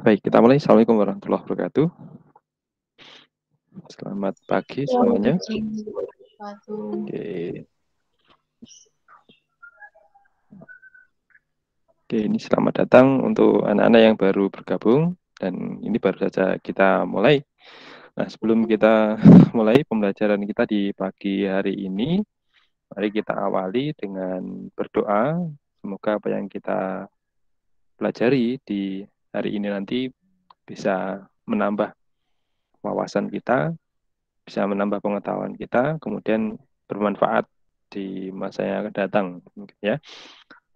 Baik, kita mulai. Assalamualaikum warahmatullahi wabarakatuh. Selamat pagi semuanya. Oke, ini selamat datang untuk anak-anak yang baru bergabung dan ini baru saja kita mulai. Nah, sebelum kita mulai pembelajaran kita di pagi hari ini, mari kita awali dengan berdoa. Semoga apa yang kita pelajari di hari ini nanti bisa menambah wawasan kita, bisa menambah pengetahuan kita, kemudian bermanfaat di masa yang akan datang, ya.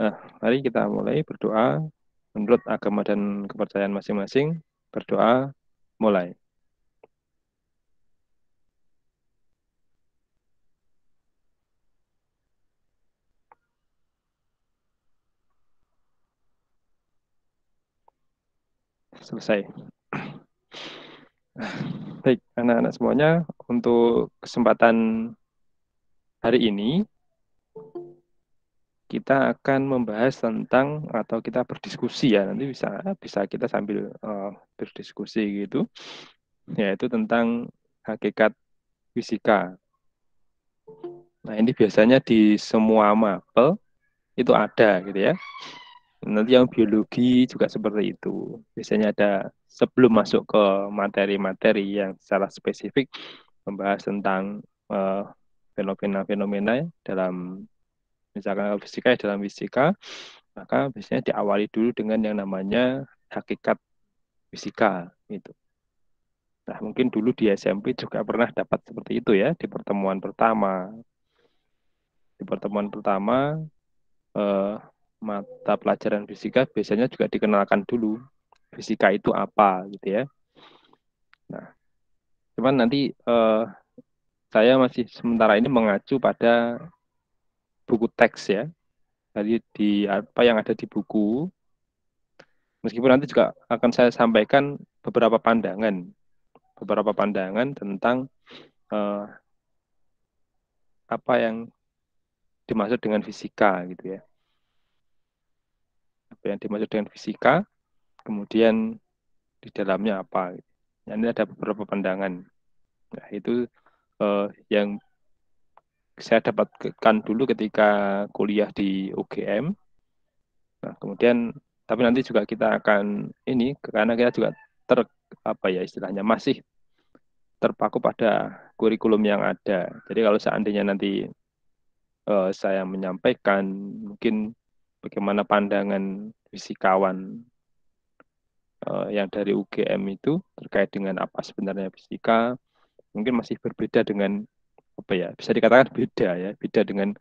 Nah, mari kita mulai berdoa menurut agama dan kepercayaan masing-masing. Berdoa, mulai. Selesai. Baik, anak-anak semuanya, untuk kesempatan hari ini kita akan membahas tentang atau kita berdiskusi ya, nanti bisa kita sambil berdiskusi gitu, yaitu tentang hakikat fisika. Nah, ini biasanya di semua mapel itu ada gitu ya. Nanti yang biologi juga seperti itu. Biasanya ada sebelum masuk ke materi-materi yang secara spesifik membahas tentang fenomena-fenomena dalam misalkan fisika dalam fisika, maka biasanya diawali dulu dengan yang namanya hakikat fisika gitu. Nah, mungkin dulu di SMP juga pernah dapat seperti itu ya di pertemuan pertama. Di pertemuan pertama mata pelajaran fisika biasanya juga dikenalkan dulu fisika itu apa gitu ya. Nah, cuman nanti saya masih sementara ini mengacu pada buku teks ya. Jadi di apa yang ada di buku, meskipun nanti juga akan saya sampaikan beberapa pandangan tentang apa yang dimaksud dengan fisika gitu ya. Apa yang dimaksud dengan fisika, kemudian di dalamnya apa. Gitu. Nah, ini ada beberapa pandangan. Nah, itu yang saya dapatkan dulu ketika kuliah di UGM. Nah, kemudian tapi nanti juga kita akan ini karena kita juga apa ya istilahnya masih terpaku pada kurikulum yang ada. Jadi kalau seandainya nanti saya menyampaikan mungkin bagaimana pandangan fisikawan yang dari UGM itu terkait dengan apa sebenarnya fisika, mungkin masih berbeda dengan apa ya bisa dikatakan beda dengan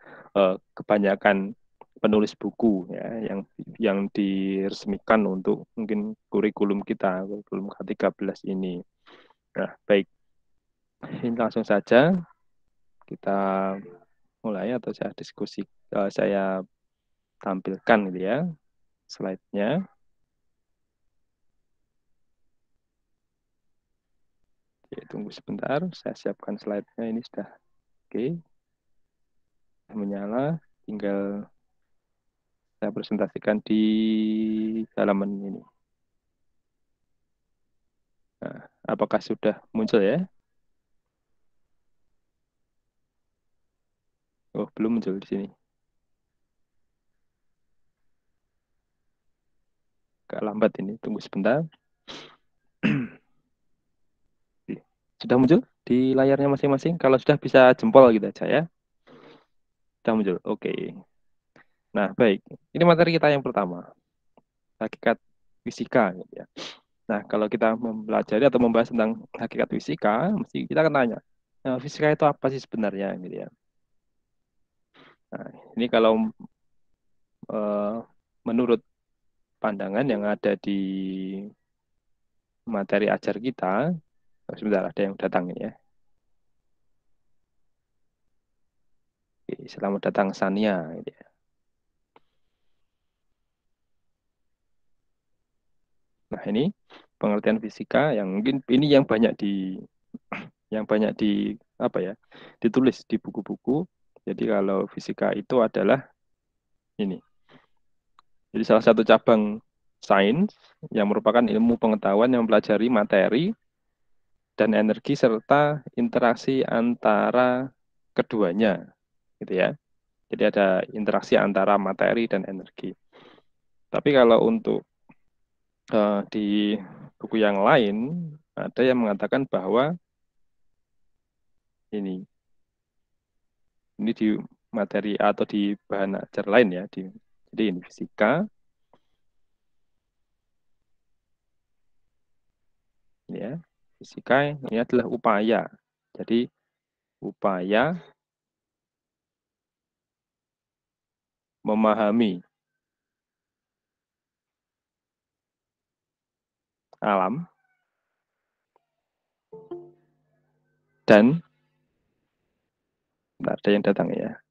kebanyakan penulis buku ya yang diresmikan untuk mungkin kurikulum kita kurikulum K13 ini. Nah, baik. Ini langsung saja kita mulai atau saya tampilkan gitu ya slide-nya. Oke, tunggu sebentar, saya siapkan slide-nya ini sudah oke. Menyala, tinggal saya presentasikan di halaman ini. Nah, apakah sudah muncul ya? Oh, belum muncul di sini. Agak lambat ini, tunggu sebentar. Sudah muncul di layarnya masing-masing? Kalau sudah bisa jempol gitu aja ya. Sudah muncul, oke. Nah, baik. Ini materi kita yang pertama. Hakikat fisika gitu ya. Nah, kalau kita mempelajari atau membahas tentang hakikat fisika, mesti kita akan tanya, nah, fisika itu apa sih sebenarnya gitu ya. Nah, ini kalau menurut pandangan yang ada di materi ajar kita, sebentar ada yang datang ini ya. Oke, selamat datang Sania. Gitu ya. Nah, ini pengertian fisika yang mungkin ini yang banyak di apa ya ditulis di buku-buku. Jadi kalau fisika itu adalah ini. Jadi salah satu cabang sains yang merupakan ilmu pengetahuan yang mempelajari materi dan energi serta interaksi antara keduanya, gitu ya. Jadi ada interaksi antara materi dan energi. Tapi kalau untuk di buku yang lain ada yang mengatakan bahwa ini di materi atau di bahan ajar lain ya, jadi ini fisika, ya, fisika ini adalah upaya. Jadi upaya memahami alam dan ada yang datang ya.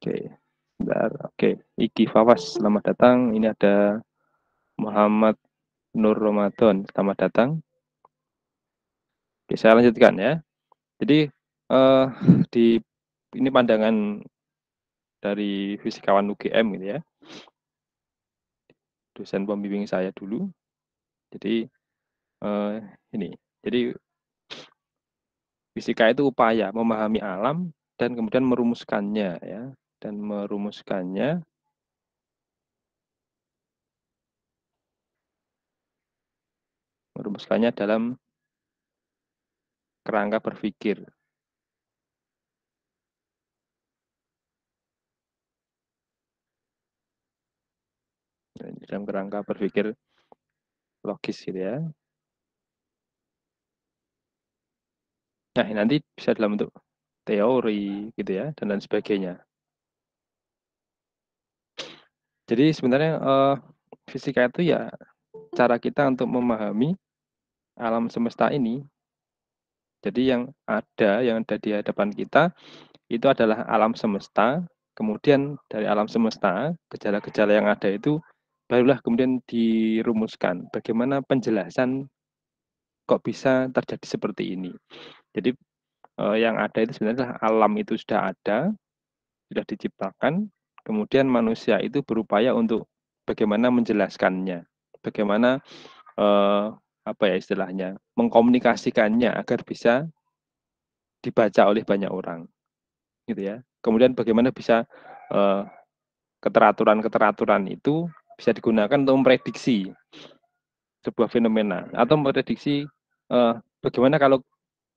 Oke, bentar. Oke, Iki Fawas, selamat datang. Ini ada Muhammad Nur Ramadan, selamat datang. Oke, saya lanjutkan ya. Jadi di ini pandangan dari fisikawan UGM gitu ya, dosen pembimbing saya dulu. Jadi ini, jadi fisika itu upaya memahami alam dan kemudian merumuskannya ya, dan merumuskannya dalam kerangka berpikir, dalam kerangka berpikir logis gitu ya. Nah, nanti bisa dalam bentuk teori gitu ya, dan lain sebagainya. Jadi sebenarnya fisika itu ya cara kita untuk memahami alam semesta ini. Jadi yang ada di hadapan kita itu adalah alam semesta. Kemudian dari alam semesta, gejala-gejala yang ada itu barulah kemudian dirumuskan. Bagaimana penjelasan kok bisa terjadi seperti ini. Jadi yang ada itu sebenarnya alam itu sudah ada, sudah diciptakan. Kemudian manusia itu berupaya untuk bagaimana menjelaskannya, bagaimana apa ya istilahnya, mengkomunikasikannya agar bisa dibaca oleh banyak orang, gitu ya. Kemudian bagaimana bisa eh, keteraturan-keteraturan itu bisa digunakan untuk memprediksi sebuah fenomena atau memprediksi bagaimana kalau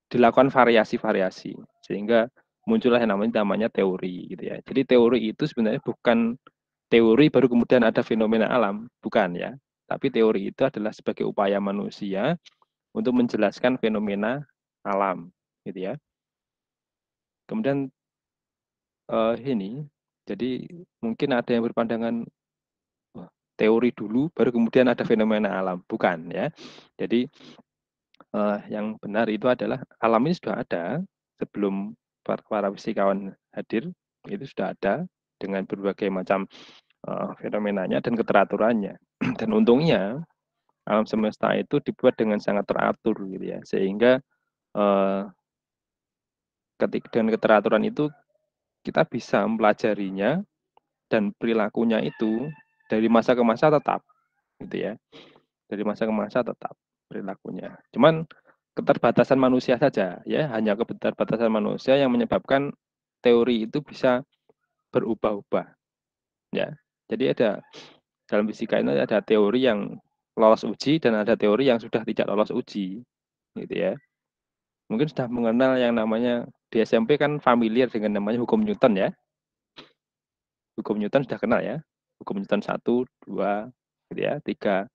dilakukan variasi-variasi sehingga muncullah yang namanya teori gitu ya. Jadi teori itu sebenarnya bukan teori baru kemudian ada fenomena alam, bukan ya. Tapi teori itu adalah sebagai upaya manusia untuk menjelaskan fenomena alam gitu ya. Kemudian ini jadi mungkin ada yang berpandangan teori dulu baru kemudian ada fenomena alam, bukan ya. Jadi yang benar itu adalah alam ini sudah ada sebelum para fisikawan hadir, itu sudah ada dengan berbagai macam fenomenanya dan keteraturannya. Dan untungnya alam semesta itu dibuat dengan sangat teratur gitu ya, sehingga eh, ketika dengan keteraturan itu kita bisa mempelajarinya dan perilakunya itu dari masa ke masa tetap gitu ya. Dari masa ke masa tetap perilakunya. Cuman keterbatasan manusia saja ya, hanya keterbatasan manusia yang menyebabkan teori itu bisa berubah-ubah ya. Jadi ada dalam fisika ini ada teori yang lolos uji dan ada teori yang sudah tidak lolos uji gitu ya. Mungkin sudah mengenal yang namanya di SMP kan familiar dengan namanya hukum Newton ya. Hukum Newton sudah kenal ya. Hukum Newton 1, 2, gitu ya, 3.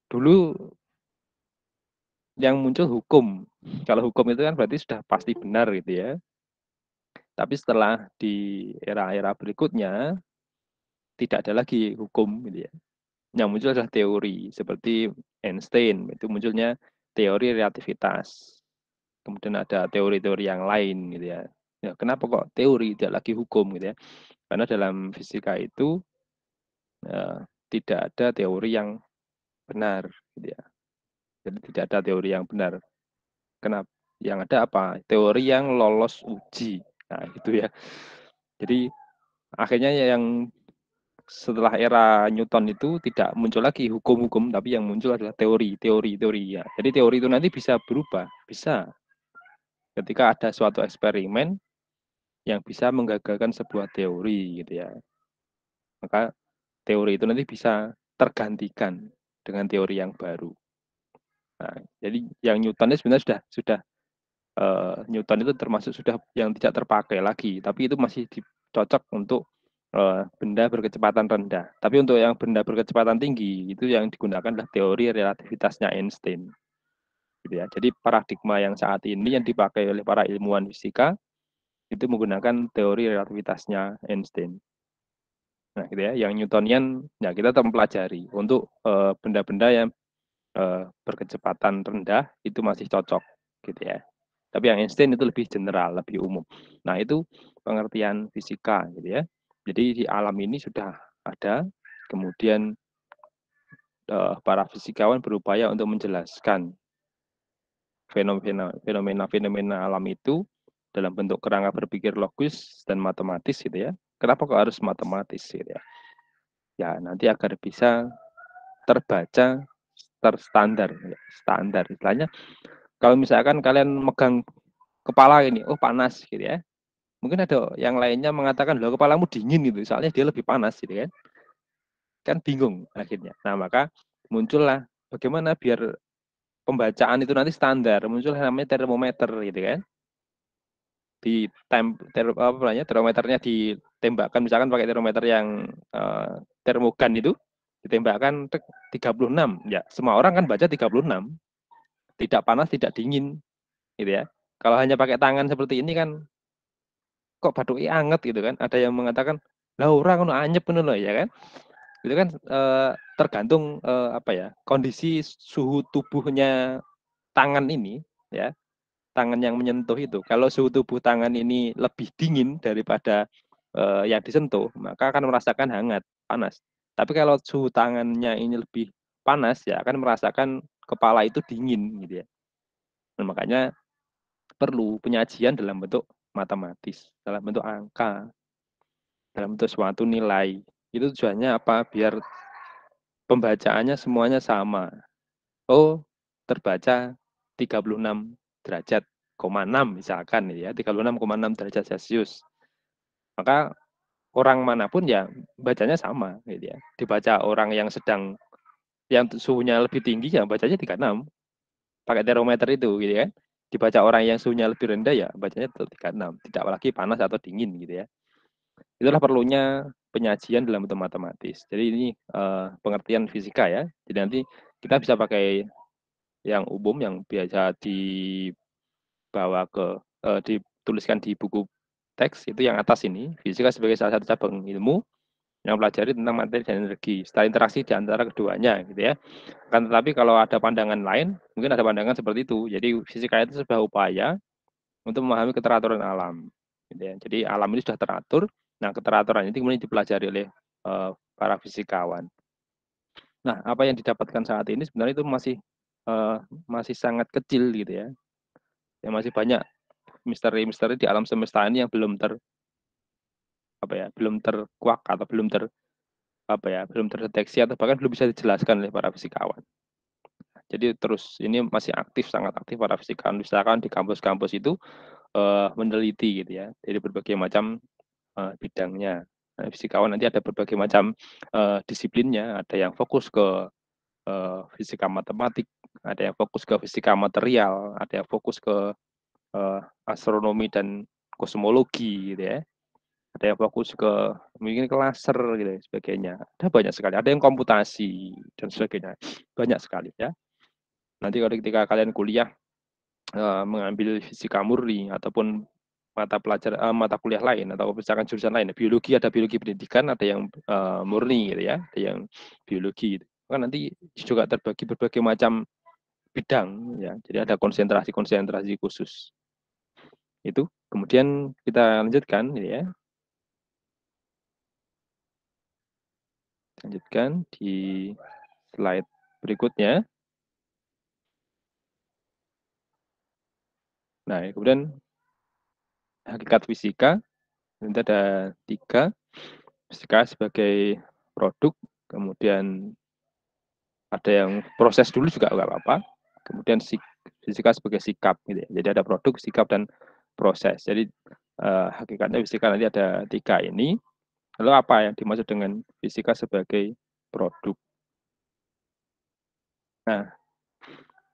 Dulu yang muncul hukum. Kalau hukum itu kan berarti sudah pasti benar gitu ya. Tapi setelah di era-era berikutnya tidak ada lagi hukum gitu ya. Yang muncul adalah teori seperti Einstein itu munculnya teori relativitas. Kemudian ada teori-teori yang lain gitu ya. Ya, kenapa kok teori tidak lagi hukum gitu ya? Karena dalam fisika itu tidak ada teori yang benar gitu ya. Jadi tidak ada teori yang benar. Kenapa? Yang ada apa? Teori yang lolos uji. Nah, itu ya. Jadi akhirnya yang setelah era Newton itu tidak muncul lagi hukum-hukum, tapi yang muncul adalah teori ya. Jadi teori itu nanti bisa berubah, bisa ketika ada suatu eksperimen yang bisa menggagalkan sebuah teori gitu ya. Maka teori itu nanti bisa tergantikan dengan teori yang baru. Nah, jadi yang Newton itu sebenarnya sudah Newton itu termasuk sudah yang tidak terpakai lagi, tapi itu masih cocok untuk benda berkecepatan rendah. Tapi untuk yang benda berkecepatan tinggi itu yang digunakan adalah teori relativitasnya Einstein. Gitu ya. Jadi paradigma yang saat ini yang dipakai oleh para ilmuwan fisika itu menggunakan teori relativitasnya Einstein. Nah, gitu ya. Yang Newtonian ya kita tetap mempelajari untuk benda-benda yang berkecepatan rendah itu masih cocok gitu ya. Tapi yang Einstein itu lebih general, lebih umum. Nah, itu pengertian fisika gitu ya. Jadi di alam ini sudah ada, kemudian para fisikawan berupaya untuk menjelaskan fenomena alam itu dalam bentuk kerangka berpikir logis dan matematis gitu ya. Kenapa kok harus matematis gitu ya? Ya, nanti agar bisa terbaca terstandar ya. Standar istilahnya kalau misalkan kalian megang kepala ini, oh panas gitu ya. Mungkin ada yang lainnya mengatakan, loh kepalamu dingin gitu, soalnya dia lebih panas gitu kan. Kan bingung akhirnya. Nah, maka muncullah bagaimana biar pembacaan itu nanti standar, muncul namanya termometer gitu kan. Di apa namanya, termometernya ditembakkan misalkan pakai termometer yang termogan itu ditembakkan 36 ya. Semua orang kan baca 36. Tidak panas, tidak dingin gitu ya. Kalau hanya pakai tangan seperti ini kan kok baduke anget gitu kan. Ada yang mengatakan, lah orang ngono anyep ngono loh ya kan. Itu kan tergantung apa ya, kondisi suhu tubuhnya tangan ini ya, tangan yang menyentuh itu. Kalau suhu tubuh tangan ini lebih dingin daripada yang disentuh, maka akan merasakan hangat, panas. Tapi kalau suhu tangannya ini lebih panas ya akan merasakan kepala itu dingin gitu ya. Nah, makanya perlu penyajian dalam bentuk matematis, dalam bentuk angka, dalam bentuk suatu nilai. Itu tujuannya apa? Biar pembacaannya semuanya sama. Oh, terbaca 36 derajat, 6 misalkan ya, 36,6 derajat Celcius. Maka orang manapun ya bacanya sama gitu ya. Dibaca orang yang sedang yang suhunya lebih tinggi ya bacanya 36 pakai termometer itu gitu kan. Dibaca orang yang suhunya lebih rendah ya bacanya 36, tidak lagi panas atau dingin gitu ya. Itulah perlunya penyajian dalam bentuk matematis. Jadi ini pengertian fisika ya. Jadi nanti kita bisa pakai yang umum yang biasa dibawa ke dituliskan di buku teks itu yang atas ini. Fisika sebagai salah satu cabang ilmu yang pelajari tentang materi dan energi, setelah interaksi di antara keduanya gitu ya. Kan tetapi kalau ada pandangan lain, mungkin ada pandangan seperti itu. Jadi fisika itu sebuah upaya untuk memahami keteraturan alam. Gitu ya. Jadi alam ini sudah teratur, nah keteraturan ini kemudian dipelajari oleh para fisikawan. Nah, apa yang didapatkan saat ini sebenarnya itu uh, masih sangat kecil gitu ya. Yang masih banyak misteri-misteri di alam semesta ini yang belum apa ya, belum terkuak atau belum apa ya, belum terdeteksi atau bahkan belum bisa dijelaskan oleh para fisikawan. Jadi terus ini masih aktif, sangat aktif para fisikawan di kampus-kampus itu meneliti gitu ya, dari berbagai macam bidangnya. Nah, fisikawan nanti ada berbagai macam disiplinnya, ada yang fokus ke fisika matematik, ada yang fokus ke fisika material, ada yang fokus ke astronomi dan kosmologi gitu ya. Ada yang fokus ke mungkin ke laser gitu ya, sebagainya. Ada banyak sekali. Ada yang komputasi dan sebagainya. Banyak sekali ya. Nanti kalau ketika kalian kuliah mengambil fisika murni ataupun mata kuliah lain atau misalkan jurusan lain, biologi ada biologi pendidikan, ada yang murni gitu ya, ada yang biologi. Gitu. Kan nanti juga terbagi berbagai macam bidang ya. Jadi ada konsentrasi-konsentrasi khusus. Itu. Kemudian kita lanjutkan gitu ya. Lanjutkan di slide berikutnya. Nah, kemudian hakikat fisika, nanti ada 3. Fisika sebagai produk, kemudian ada yang proses dulu juga nggak apa-apa, kemudian fisika sebagai sikap gitu ya. Jadi ada produk, sikap, dan proses. Jadi hakikatnya fisika nanti ada 3 ini. Lalu apa yang dimaksud dengan fisika sebagai produk? Nah,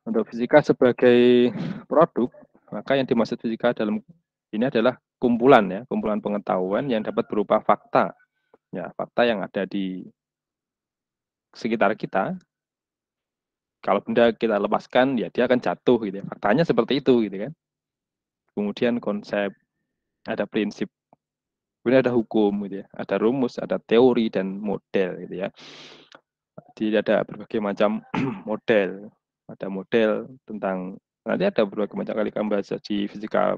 untuk fisika sebagai produk, maka yang dimaksud fisika dalam ini adalah kumpulan ya, kumpulan pengetahuan yang dapat berupa fakta. Ya, fakta yang ada di sekitar kita. Kalau benda kita lepaskan, ya dia akan jatuh gitu ya. Faktanya seperti itu gitu kan. Kemudian konsep, ada prinsip, kemudian ada hukum gitu ya, ada rumus, ada teori dan model gitu ya. Jadi ada berbagai macam model. Ada model tentang, nanti ada berbagai macam kali kamu bahas di fisika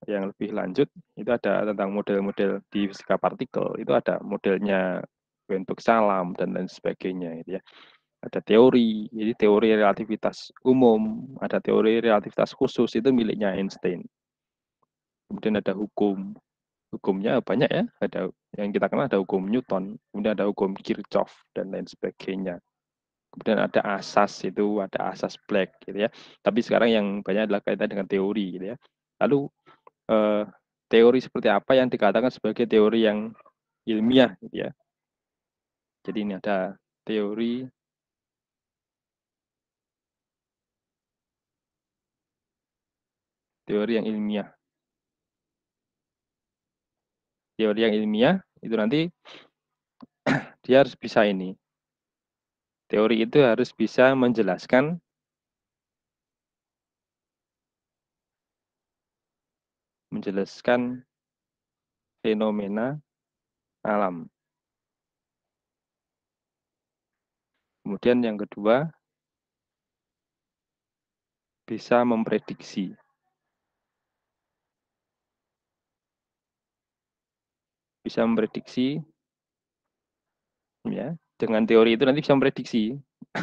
yang lebih lanjut, itu ada tentang model-model di fisika partikel, itu ada modelnya Weinberg-Salam dan lain sebagainya gitu ya. Ada teori, jadi teori relativitas umum, ada teori relativitas khusus, itu miliknya Einstein. Kemudian ada hukum, hukumnya banyak ya, ada yang kita kenal ada hukum Newton, kemudian ada hukum Kirchhoff dan lain sebagainya. Kemudian ada asas, itu ada asas Black gitu ya. Tapi sekarang yang banyak adalah kaitan dengan teori gitu ya. Lalu teori seperti apa yang dikatakan sebagai teori yang ilmiah gitu ya. Jadi ini ada teori yang ilmiah. Teori yang ilmiah itu nanti dia harus bisa ini. Teori itu harus bisa menjelaskan fenomena alam. Kemudian yang kedua, bisa memprediksi. Bisa memprediksi ya. Dengan teori itu nanti bisa memprediksi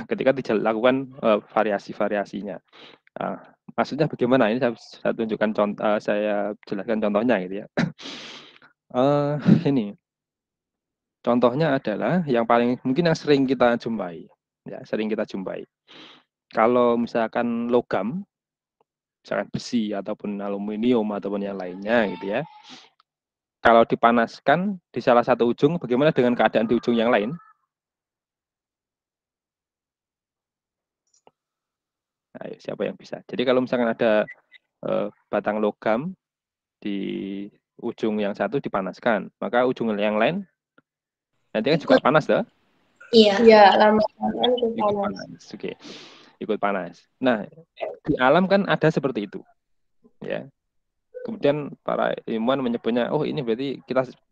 ketika dilakukan variasi-variasinya. Nah, maksudnya bagaimana? Ini saya tunjukkan contoh, saya jelaskan contohnya gitu ya. Ini contohnya adalah yang paling mungkin yang sering kita jumpai, ya sering kita jumpai. Kalau misalkan logam, misalkan besi ataupun aluminium ataupun yang lainnya gitu ya. Kalau dipanaskan di salah satu ujung, bagaimana dengan keadaan di ujung yang lain? Nah, siapa yang bisa? Jadi kalau misalkan ada batang logam di ujung yang satu dipanaskan, maka ujung yang lain nanti kan juga Ikut. panas tuh. Iya. Iya, lama-lama ikut Ikut panas. panas. Oke. Ikut panas. Nah, di alam kan ada seperti itu. Ya. Kemudian para ilmuwan menyebutnya, oh ini berarti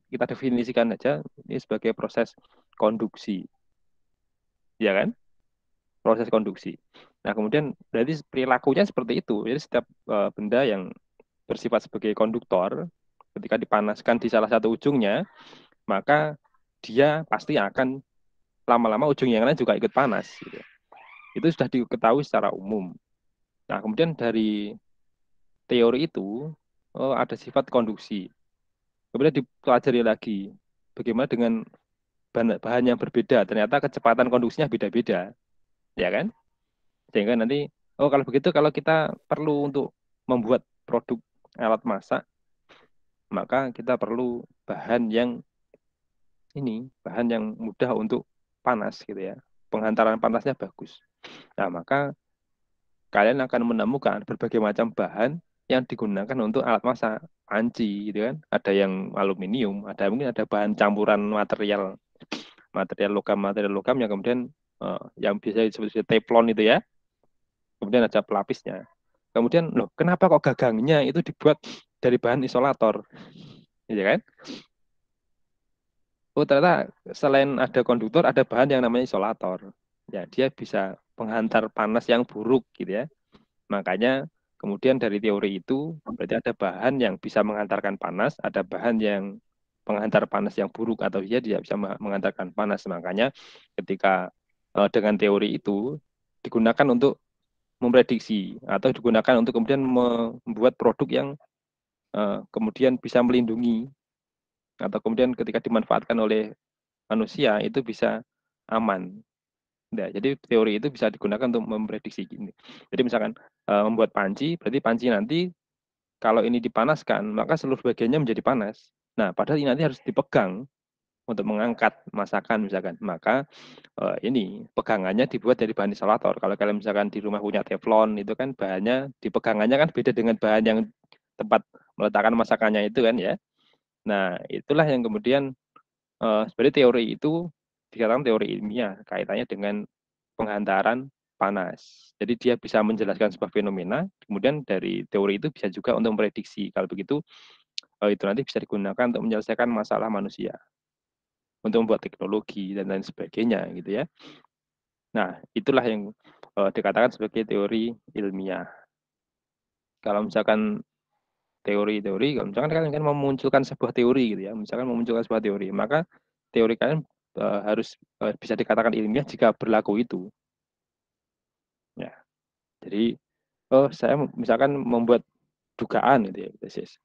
kita definisikan aja ini sebagai proses konduksi. Ya kan? Proses konduksi. Nah, kemudian berarti perilakunya seperti itu. Jadi setiap benda yang bersifat sebagai konduktor, ketika dipanaskan di salah satu ujungnya, maka dia pasti akan lama-lama ujung yang lain juga ikut panas. Gitu. Itu sudah diketahui secara umum. Nah, kemudian dari teori itu ada sifat konduksi. Kemudian dipelajari lagi bagaimana dengan bahan yang berbeda. Ternyata kecepatan konduksinya beda-beda, ya kan? Sehingga nanti, oh kalau begitu kalau kita perlu untuk membuat produk alat masak, maka kita perlu bahan yang mudah untuk panas gitu ya. Penghantaran panasnya bagus. Nah, maka kalian akan menemukan berbagai macam bahan yang digunakan untuk alat masak. Panci gitu kan. Ada yang aluminium, mungkin ada bahan campuran material material logam yang kemudian yang bisa disebut teflon itu ya. Kemudian ada pelapisnya. Kemudian loh, kenapa kok gagangnya itu dibuat dari bahan isolator? Iya kan? Oh, ternyata selain ada konduktor, ada bahan yang namanya isolator. Ya, dia bisa penghantar panas yang buruk gitu ya. Makanya kemudian dari teori itu berarti ada bahan yang bisa mengantarkan panas, ada bahan yang penghantar panas yang buruk atau dia tidak bisa mengantarkan panas. Makanya ketika dengan teori itu digunakan untuk memprediksi atau digunakan untuk kemudian membuat produk yang kemudian bisa melindungi atau kemudian ketika dimanfaatkan oleh manusia itu bisa aman. Nah, jadi teori itu bisa digunakan untuk memprediksi gini. Jadi misalkan membuat panci, berarti panci nanti kalau ini dipanaskan, maka seluruh bagiannya menjadi panas. Nah, padahal ini nanti harus dipegang untuk mengangkat masakan misalkan. Maka ini pegangannya dibuat dari bahan isolator. Kalau kalian misalkan di rumah punya teflon, itu kan bahannya di pegangannya kan beda dengan bahan yang tempat meletakkan masakannya itu kan ya. Nah, itulah yang kemudian sebenarnya teori itu dikatakan teori ilmiah kaitannya dengan penghantaran panas. Jadi dia bisa menjelaskan sebuah fenomena, kemudian dari teori itu bisa juga untuk memprediksi. Kalau begitu, itu nanti bisa digunakan untuk menyelesaikan masalah manusia, untuk membuat teknologi dan lain sebagainya, gitu ya. Nah, itulah yang dikatakan sebagai teori ilmiah. Kalau misalkan teori-teori, kalau misalkan kalian kan memunculkan sebuah teori gitu ya, misalkan memunculkan sebuah teori, maka teori kalian harus bisa dikatakan ilmiah jika berlaku itu. Ya, jadi saya misalkan membuat dugaan gitu ya, tesis.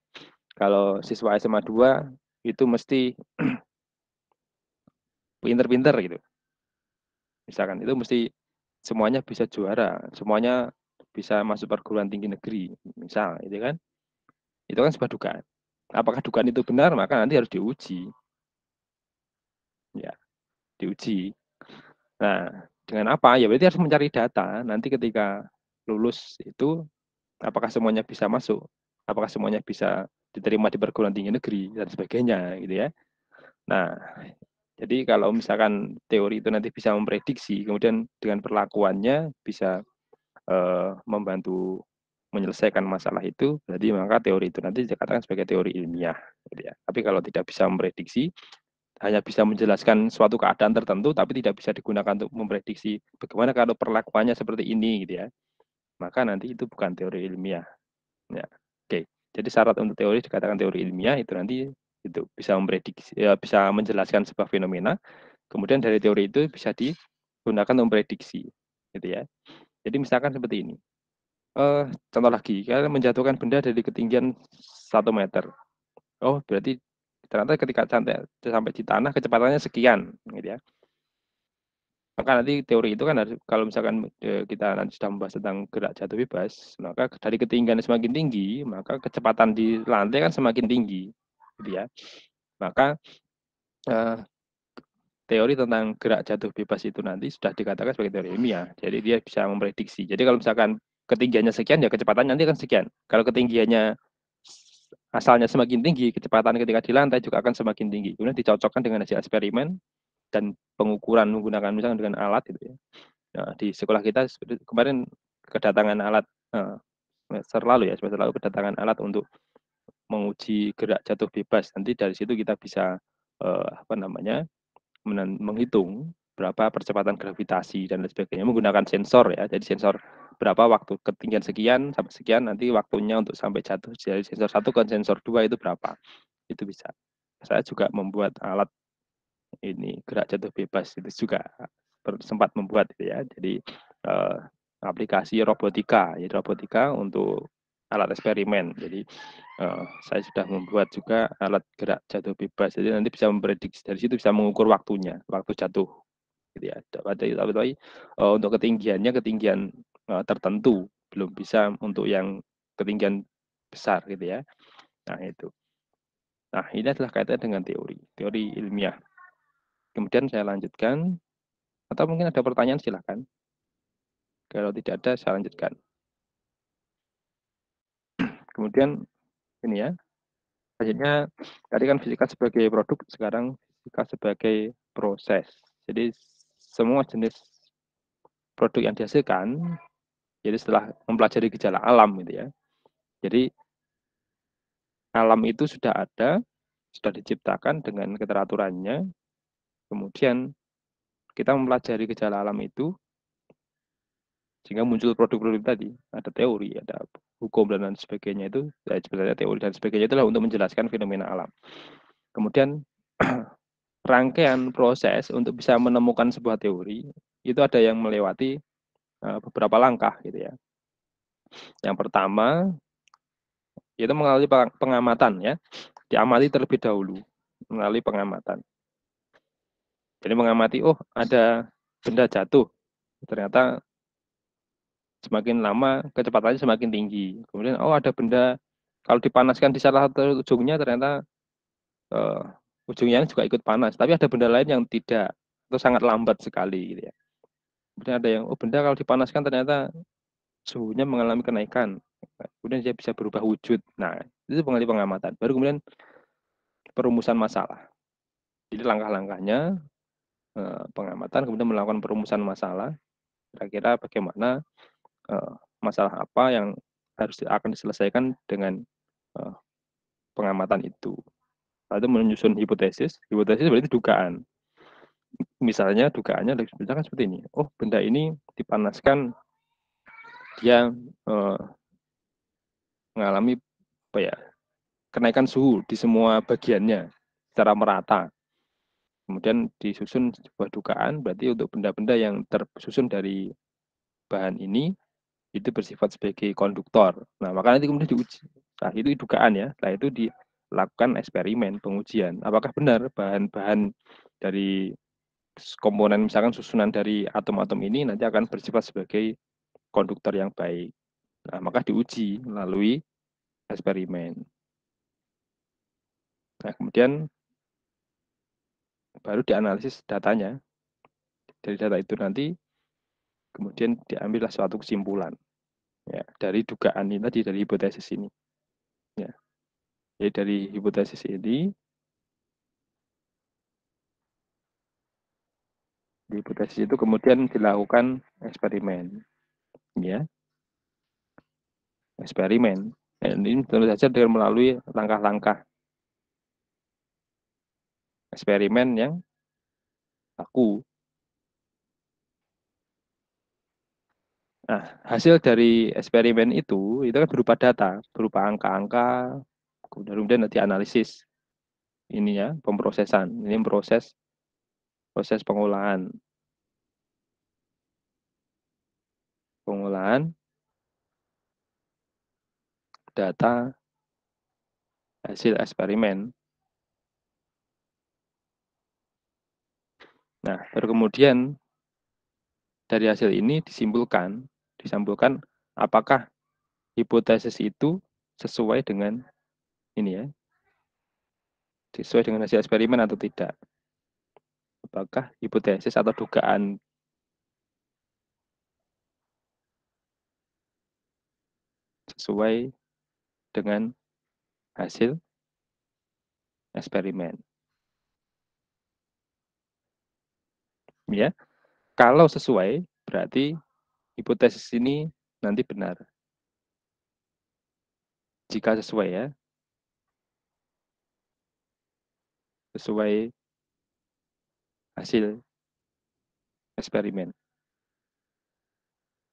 Kalau siswa SMA 2 itu mesti pinter-pinter gitu. Misalkan itu mesti semuanya bisa juara, semuanya bisa masuk perguruan tinggi negeri, misal itu kan. Itu kan sebuah dugaan. Apakah dugaan itu benar, maka nanti harus diuji. Ya, diuji. Nah, dengan apa? Ya berarti harus mencari data. Nanti ketika lulus itu apakah semuanya bisa masuk? Apakah semuanya bisa diterima di perguruan tinggi negeri dan sebagainya gitu ya. Nah, jadi kalau misalkan teori itu nanti bisa memprediksi, kemudian dengan perlakuannya bisa membantu menyelesaikan masalah itu, jadi maka teori itu nanti dikatakan sebagai teori ilmiah. Gitu ya. Tapi kalau tidak bisa memprediksi, hanya bisa menjelaskan suatu keadaan tertentu, tapi tidak bisa digunakan untuk memprediksi bagaimana kalau perlakuannya seperti ini, gitu ya. Maka nanti itu bukan teori ilmiah. Ya. Oke. Jadi syarat untuk teori dikatakan teori ilmiah itu nanti itu bisa memprediksi, ya, bisa menjelaskan sebuah fenomena. Kemudian dari teori itu bisa digunakan untuk memprediksi, gitu ya. Jadi misalkan seperti ini. Contoh lagi, kalian menjatuhkan benda dari ketinggian 1 meter. Oh, berarti ternyata ketika sampai di tanah kecepatannya sekian, gitu ya. Maka nanti teori itu kan harus, kalau misalkan kita nanti sudah membahas tentang gerak jatuh bebas, maka dari ketinggian semakin tinggi, maka kecepatan di lantai kan semakin tinggi, gitu ya. Maka eh, teori tentang gerak jatuh bebas itu nanti sudah dikatakan sebagai teori ilmiah. Jadi dia bisa memprediksi. Jadi kalau misalkan ketinggiannya sekian, ya kecepatan nanti akan sekian. Kalau ketinggiannya asalnya semakin tinggi, kecepatan ketika di lantai juga akan semakin tinggi. Kemudian dicocokkan dengan hasil eksperimen dan pengukuran menggunakan misalnya dengan alat gitu ya. Nah, di sekolah kita kemarin kedatangan alat semester lalu ya, semester lalu kedatangan alat untuk menguji gerak jatuh bebas. Nanti dari situ kita bisa apa namanya menghitung berapa percepatan gravitasi dan lain sebagainya menggunakan sensor ya. Jadi sensor berapa waktu ketinggian sekian sampai sekian nanti waktunya untuk sampai jatuh dari sensor 1 ke sensor 2 itu berapa. Itu bisa. Saya juga membuat alat ini gerak jatuh bebas itu juga sempat membuat gitu ya. Jadi aplikasi robotika, jadi robotika untuk alat eksperimen. Jadi saya sudah membuat juga alat gerak jatuh bebas. Jadi nanti bisa memprediksi dari situ bisa mengukur waktunya, waktu jatuh gitu ya. Tapi untuk ketinggiannya ketinggian tertentu, belum bisa untuk yang ketinggian besar gitu ya. Nah, itu. Nah, ini adalah kaitannya dengan teori ilmiah. Kemudian saya lanjutkan, atau mungkin ada pertanyaan silahkan. Kalau tidak ada, saya lanjutkan. Kemudian ini ya, akhirnya tadi kan fisika sebagai produk, sekarang fisika sebagai proses. Jadi semua jenis produk yang dihasilkan, jadi setelah mempelajari gejala alam gitu ya. Jadi alam itu sudah ada, sudah diciptakan dengan keteraturannya. Kemudian kita mempelajari gejala alam itu sehingga muncul produk-produk tadi. Ada teori, ada hukum dan lain sebagainya itu. Ya, sebenarnya teori dan sebagainya itulah untuk menjelaskan fenomena alam. Kemudian rangkaian proses untuk bisa menemukan sebuah teori itu ada yang melewati beberapa langkah gitu ya. Yang pertama, itu melalui pengamatan ya. Diamati terlebih dahulu melalui pengamatan. Jadi mengamati, oh ada benda jatuh, ternyata semakin lama kecepatannya semakin tinggi. Kemudian oh ada benda kalau dipanaskan di salah satu ujungnya ternyata ujungnya juga ikut panas. Tapi ada benda lain yang tidak, itu sangat lambat sekali gitu ya. Kemudian ada yang oh benda kalau dipanaskan ternyata suhunya mengalami kenaikan. Kemudian dia bisa berubah wujud. Nah, itu mengalami pengamatan. Baru kemudian perumusan masalah. Jadi langkah-langkahnya pengamatan, kemudian melakukan perumusan masalah. Kira-kira bagaimana masalah apa yang harus akan diselesaikan dengan pengamatan itu. Lalu menyusun hipotesis. Hipotesis berarti dugaan. Misalnya dugaannya misalkan seperti ini. Oh, benda ini dipanaskan dia mengalami apa ya? Kenaikan suhu di semua bagiannya secara merata. Kemudian disusun sebuah dugaan berarti untuk benda-benda yang tersusun dari bahan ini itu bersifat sebagai konduktor. Nah, maka nanti kemudian diuji. Nah, itu dugaan ya. Setelah itu dilakukan eksperimen, pengujian. Apakah benar bahan-bahan dari komponen misalkan susunan dari atom-atom ini nanti akan bersifat sebagai konduktor yang baik. Nah, maka diuji melalui eksperimen. Nah, kemudian baru dianalisis datanya. Dari data itu nanti kemudian diambillah suatu kesimpulan ya dari dugaan ini tadi, dari hipotesis ini. Ya. Jadi dari hipotesis ini, di hipotesis itu kemudian dilakukan eksperimen, ya, eksperimen. Dan ini tentu saja dengan melalui langkah-langkah eksperimen yang baku. Nah, hasil dari eksperimen itu kan berupa data, berupa angka-angka, kemudian nanti analisis. Ini ya, pemrosesan. Ini proses pengolahan. Pengolahan data hasil eksperimen. Nah, baru kemudian dari hasil ini disimpulkan apakah hipotesis itu sesuai dengan ini ya, sesuai dengan hasil eksperimen atau tidak. Apakah hipotesis atau dugaan sesuai dengan hasil eksperimen. Ya, kalau sesuai berarti hipotesis ini nanti benar. Jika sesuai ya, sesuai hasil eksperimen.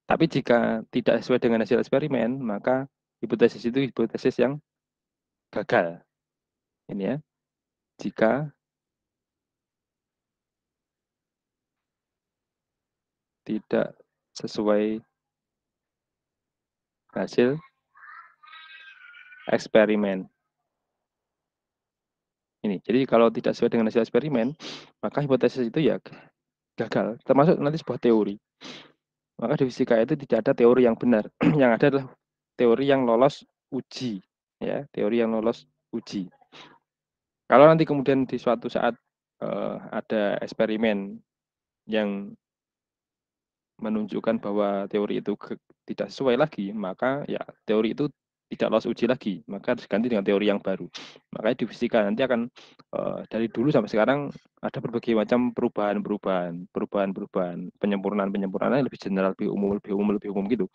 Tapi jika tidak sesuai dengan hasil eksperimen, maka hipotesis itu hipotesis yang gagal. Ini ya, jika tidak sesuai hasil eksperimen. Ini, jadi kalau tidak sesuai dengan hasil eksperimen, maka hipotesis itu ya gagal. Termasuk nanti sebuah teori. Maka di fisika itu tidak ada teori yang benar. Yang ada adalah teori yang lolos uji, ya, teori yang lolos uji. Kalau nanti kemudian di suatu saat ada eksperimen yang menunjukkan bahwa teori itu tidak sesuai lagi, maka ya teori itu tidak lolos uji lagi, maka diganti dengan teori yang baru. Makanya di fisika nanti akan dari dulu sampai sekarang ada berbagai macam perubahan, penyempurnaan yang lebih general, lebih umum gitu.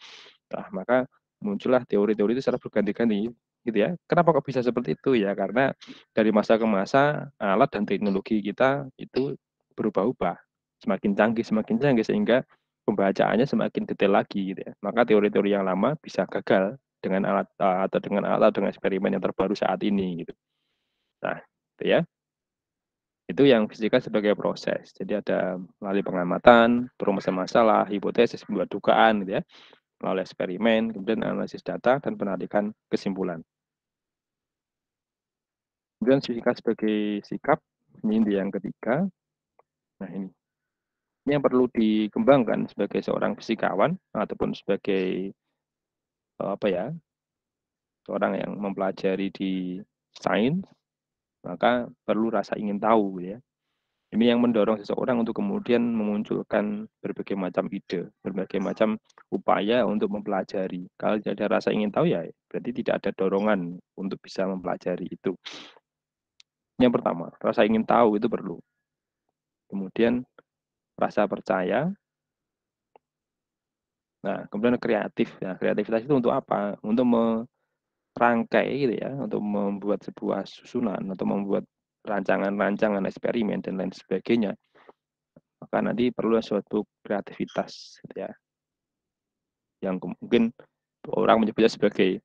Nah, maka muncullah teori-teori itu secara berganti-ganti gitu ya. Kenapa kok bisa seperti itu ya? Karena dari masa ke masa alat dan teknologi kita itu berubah-ubah, semakin canggih sehingga pembacaannya semakin detail lagi gitu ya. Maka teori-teori yang lama bisa gagal dengan alat dengan eksperimen yang terbaru saat ini gitu. Nah, itu ya. Itu yang fisika sebagai proses. Jadi ada melalui pengamatan, perumusan masalah, hipotesis, membuat dugaan gitu ya. melalui eksperimen, kemudian analisis data dan penarikan kesimpulan. Kemudian fisika sebagai sikap, ini yang ketiga. Nah ini yang perlu dikembangkan sebagai seorang fisikawan ataupun sebagai seorang yang mempelajari di sains, maka perlu rasa ingin tahu ya. Ini yang mendorong seseorang untuk kemudian memunculkan berbagai macam ide, berbagai macam upaya untuk mempelajari. Kalau tidak ada rasa ingin tahu ya berarti tidak ada dorongan untuk bisa mempelajari itu. Yang pertama, rasa ingin tahu itu perlu. Kemudian rasa percaya. Nah, kemudian kreatif. Nah, kreativitas itu untuk apa? Untuk merangkai gitu ya, untuk membuat sebuah susunan atau membuat rancangan-rancangan eksperimen dan lain sebagainya. Maka nanti perlu suatu kreativitas gitu ya. Yang mungkin orang menyebutnya sebagai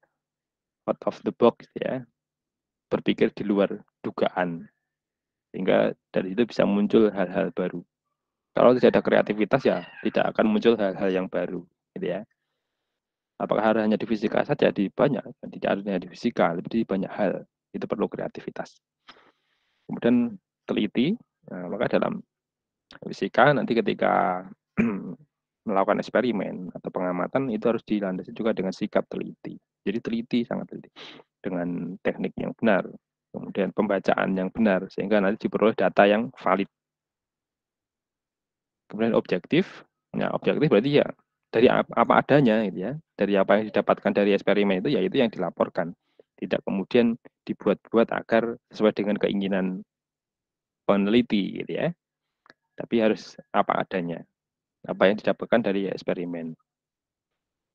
out of the box ya, berpikir di luar dugaan. Sehingga dari itu bisa muncul hal-hal baru. Kalau tidak ada kreativitas ya tidak akan muncul hal-hal yang baru gitu ya. Apakah hanya di fisika saja? Di banyak, tidak hanya di fisika, lebih di banyak hal. Itu perlu kreativitas. Kemudian teliti, nah, maka dalam fisika nanti ketika melakukan eksperimen atau pengamatan itu harus dilandasi juga dengan sikap teliti. Jadi teliti, sangat teliti dengan teknik yang benar, kemudian pembacaan yang benar sehingga nanti diperoleh data yang valid. Kemudian objektif, ya objektif berarti ya dari apa adanya gitu ya, dari apa yang didapatkan dari eksperimen itu ya itu yang dilaporkan, tidak kemudian dibuat-buat agar sesuai dengan keinginan peneliti gitu ya, tapi harus apa adanya, apa yang didapatkan dari eksperimen.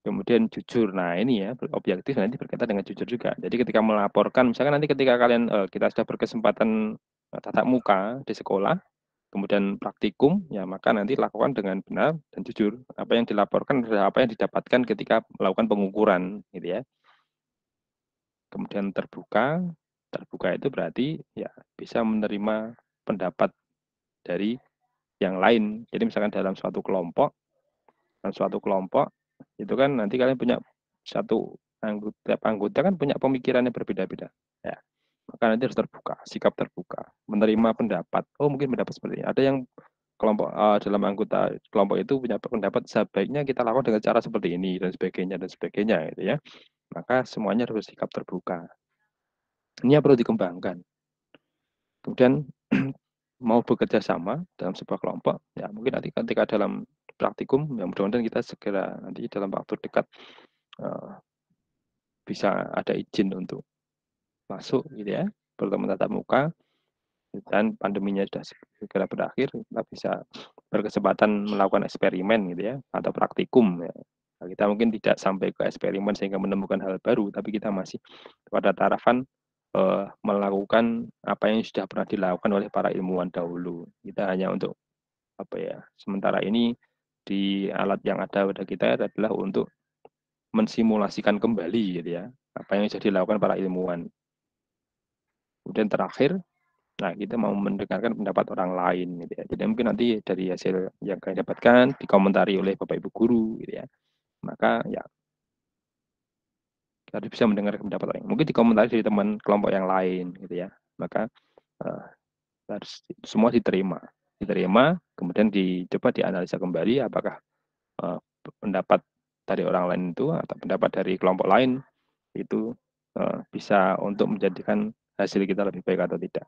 Kemudian jujur, nah ini ya objektif nanti berkaitan dengan jujur juga. Jadi ketika melaporkan, misalkan nanti ketika kalian kita sudah berkesempatan tatap muka di sekolah, kemudian praktikum, ya maka nanti lakukan dengan benar dan jujur. Apa yang dilaporkan adalah apa yang didapatkan ketika melakukan pengukuran, gitu ya. Kemudian terbuka, terbuka itu berarti ya bisa menerima pendapat dari yang lain. Jadi misalkan dalam suatu kelompok itu kan nanti kalian punya satu anggota, tiap anggota kan punya pemikirannya berbeda-beda. Ya, maka nanti harus terbuka, sikap terbuka, menerima pendapat. Oh mungkin pendapat seperti ini. Ada yang kelompok dalam anggota kelompok itu punya pendapat sebaiknya kita lakukan dengan cara seperti ini dan sebagainya gitu ya. Maka semuanya harus sikap terbuka. Ini yang perlu dikembangkan. Kemudian mau bekerja sama dalam sebuah kelompok, ya mungkin nanti ketika dalam praktikum, ya mudah-mudahan kita segera nanti dalam waktu dekat bisa ada izin untuk masuk gitu ya, bertemu tatap muka, dan pandeminya sudah segera berakhir, kita bisa berkesempatan melakukan eksperimen gitu ya, atau praktikum ya. Nah, kita mungkin tidak sampai ke eksperimen sehingga menemukan hal baru, tapi kita masih pada tarapan melakukan apa yang sudah pernah dilakukan oleh para ilmuwan dahulu. Kita hanya untuk sementara ini di alat yang ada pada kita adalah untuk mensimulasikan kembali gitu ya, apa yang sudah dilakukan para ilmuwan. Kemudian terakhir, nah kita mau mendengarkan pendapat orang lain gitu ya. Jadi mungkin nanti dari hasil yang kalian dapatkan dikomentari oleh Bapak Ibu guru gitu ya. Maka ya kita bisa mendengar pendapat lain. Mungkin dikomentari dari teman kelompok yang lain gitu ya. Maka harus semua diterima, kemudian dicoba dianalisa kembali apakah pendapat dari orang lain itu atau pendapat dari kelompok lain itu bisa untuk menjadikan hasil kita lebih baik atau tidak.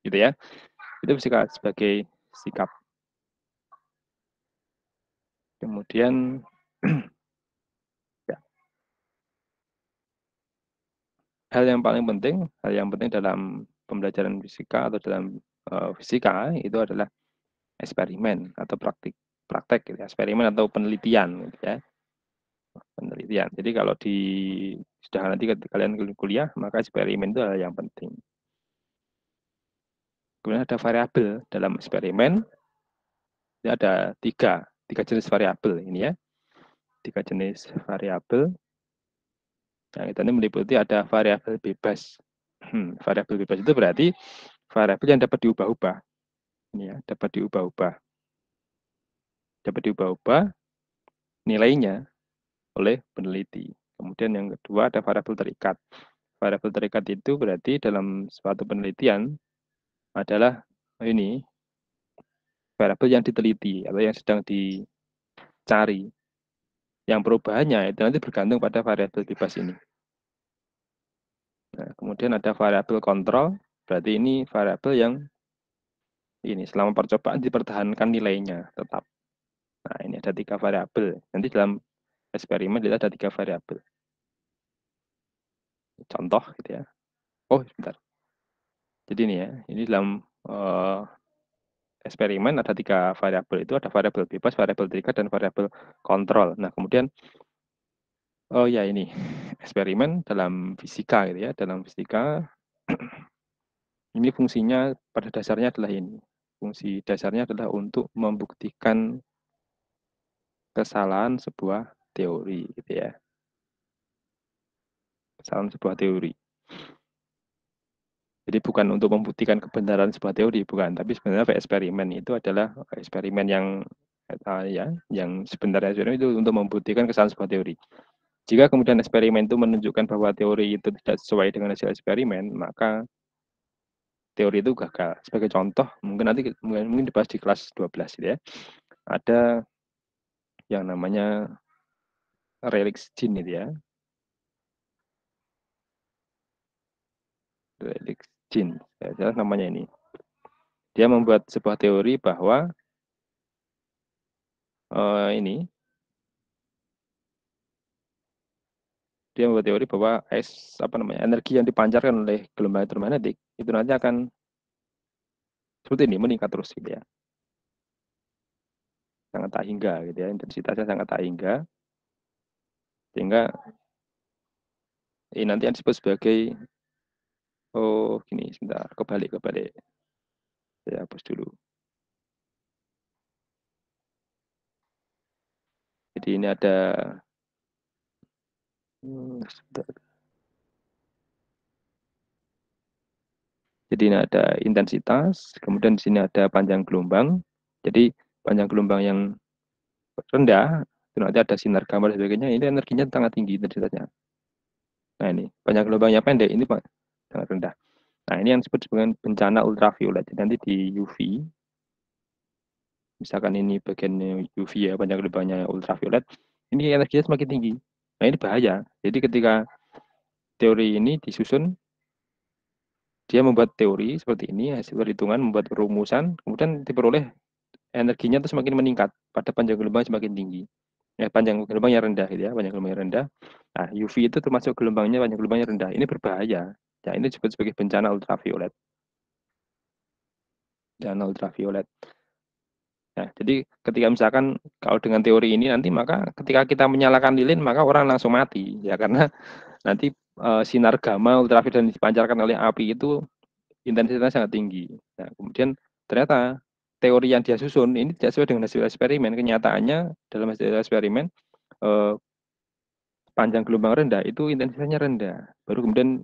Gitu ya. Itu bisa sebagai sikap. Kemudian ya, hal yang penting dalam pembelajaran fisika atau dalam fisika itu adalah eksperimen atau praktek gitu ya. Eksperimen atau penelitian gitu ya. Penelitian. Jadi kalau sudah nanti kalian kuliah, maka eksperimen itu adalah yang penting. Kemudian ada variabel dalam eksperimen. Ini ada tiga jenis variabel ini ya. 3 jenis variabel. Nah, ini meliputi ada variabel bebas. Variabel bebas itu berarti variabel yang dapat diubah-ubah. Ini ya, dapat diubah-ubah. Dapat diubah-ubah nilainya. oleh peneliti. Kemudian yang kedua ada variabel terikat. Variabel terikat itu berarti dalam suatu penelitian adalah ini variabel yang diteliti atau yang sedang dicari. Yang perubahannya itu nanti bergantung pada variabel bebas ini. Nah, kemudian ada variabel kontrol, berarti ini variabel yang ini selama percobaan dipertahankan nilainya tetap. Nah, ini ada 3 variabel. Nanti dalam eksperimen kita ada 3 variabel. Contoh gitu ya. Oh, sebentar. Jadi ini ya, ini dalam eksperimen ada 3 variabel itu, ada variabel bebas, variabel terikat, dan variabel kontrol. Nah, kemudian oh ya ini eksperimen dalam fisika gitu ya, dalam fisika ini fungsinya pada dasarnya adalah ini. Fungsi dasarnya adalah untuk membuktikan kesalahan sebuah teori gitu ya. Kesalahan sebuah teori. Jadi bukan untuk membuktikan kebenaran sebuah teori, bukan. Tapi sebenarnya eksperimen itu adalah eksperimen yang sebenarnya eksperimen itu untuk membuktikan kesalahan sebuah teori. Jika kemudian eksperimen itu menunjukkan bahwa teori itu tidak sesuai dengan hasil eksperimen, maka teori itu gagal. Sebagai contoh, mungkin dibahas di kelas 12 gitu ya. Ada yang namanya Relix Gene itu ya. Relix Gene, ya, namanya ini. Dia membuat sebuah teori bahwa ini dia membuat teori bahwa energi yang dipancarkan oleh gelombang elektromagnetik itu nanti akan seperti ini meningkat terus gitu ya, sangat tak hingga gitu ya, intensitasnya sangat tak hingga, sehingga ini nanti yang disebut sebagai gini, sebentar, kebalik saya hapus dulu. Jadi ini ada sebentar. Jadi ini ada intensitas, kemudian di sini ada panjang gelombang. Jadi panjang gelombang yang rendah, itu nanti ada sinar gamma dan sebagainya, ini energinya sangat tinggi intensitasnya. Nah ini, panjang gelombangnya pendek, ini sangat rendah. Nah ini yang disebut dengan bencana ultraviolet. Jadi nanti di UV, misalkan ini bagian UV ya, panjang gelombangnya ultraviolet, ini energinya semakin tinggi. Nah ini bahaya. Jadi ketika teori ini disusun, dia membuat teori seperti ini, hasil perhitungan, membuat rumusan, kemudian diperoleh energinya itu semakin meningkat pada panjang gelombang semakin tinggi. Ya, panjang gelombang yang rendah gitu ya, panjang gelombang yang rendah. Nah, UV itu termasuk gelombangnya panjang gelombangnya rendah. Ini berbahaya. Ya, ini disebut sebagai bencana ultraviolet. Bencana ultraviolet. Nah, jadi ketika misalkan kalau dengan teori ini nanti maka ketika kita menyalakan lilin maka orang langsung mati ya karena nanti sinar gamma ultraviolet yang dipancarkan oleh api itu intensitasnya sangat tinggi. Nah, kemudian ternyata teori yang dia susun ini tidak sesuai dengan hasil eksperimen. Kenyataannya dalam hasil eksperimen panjang gelombang rendah itu intensitasnya rendah. Baru kemudian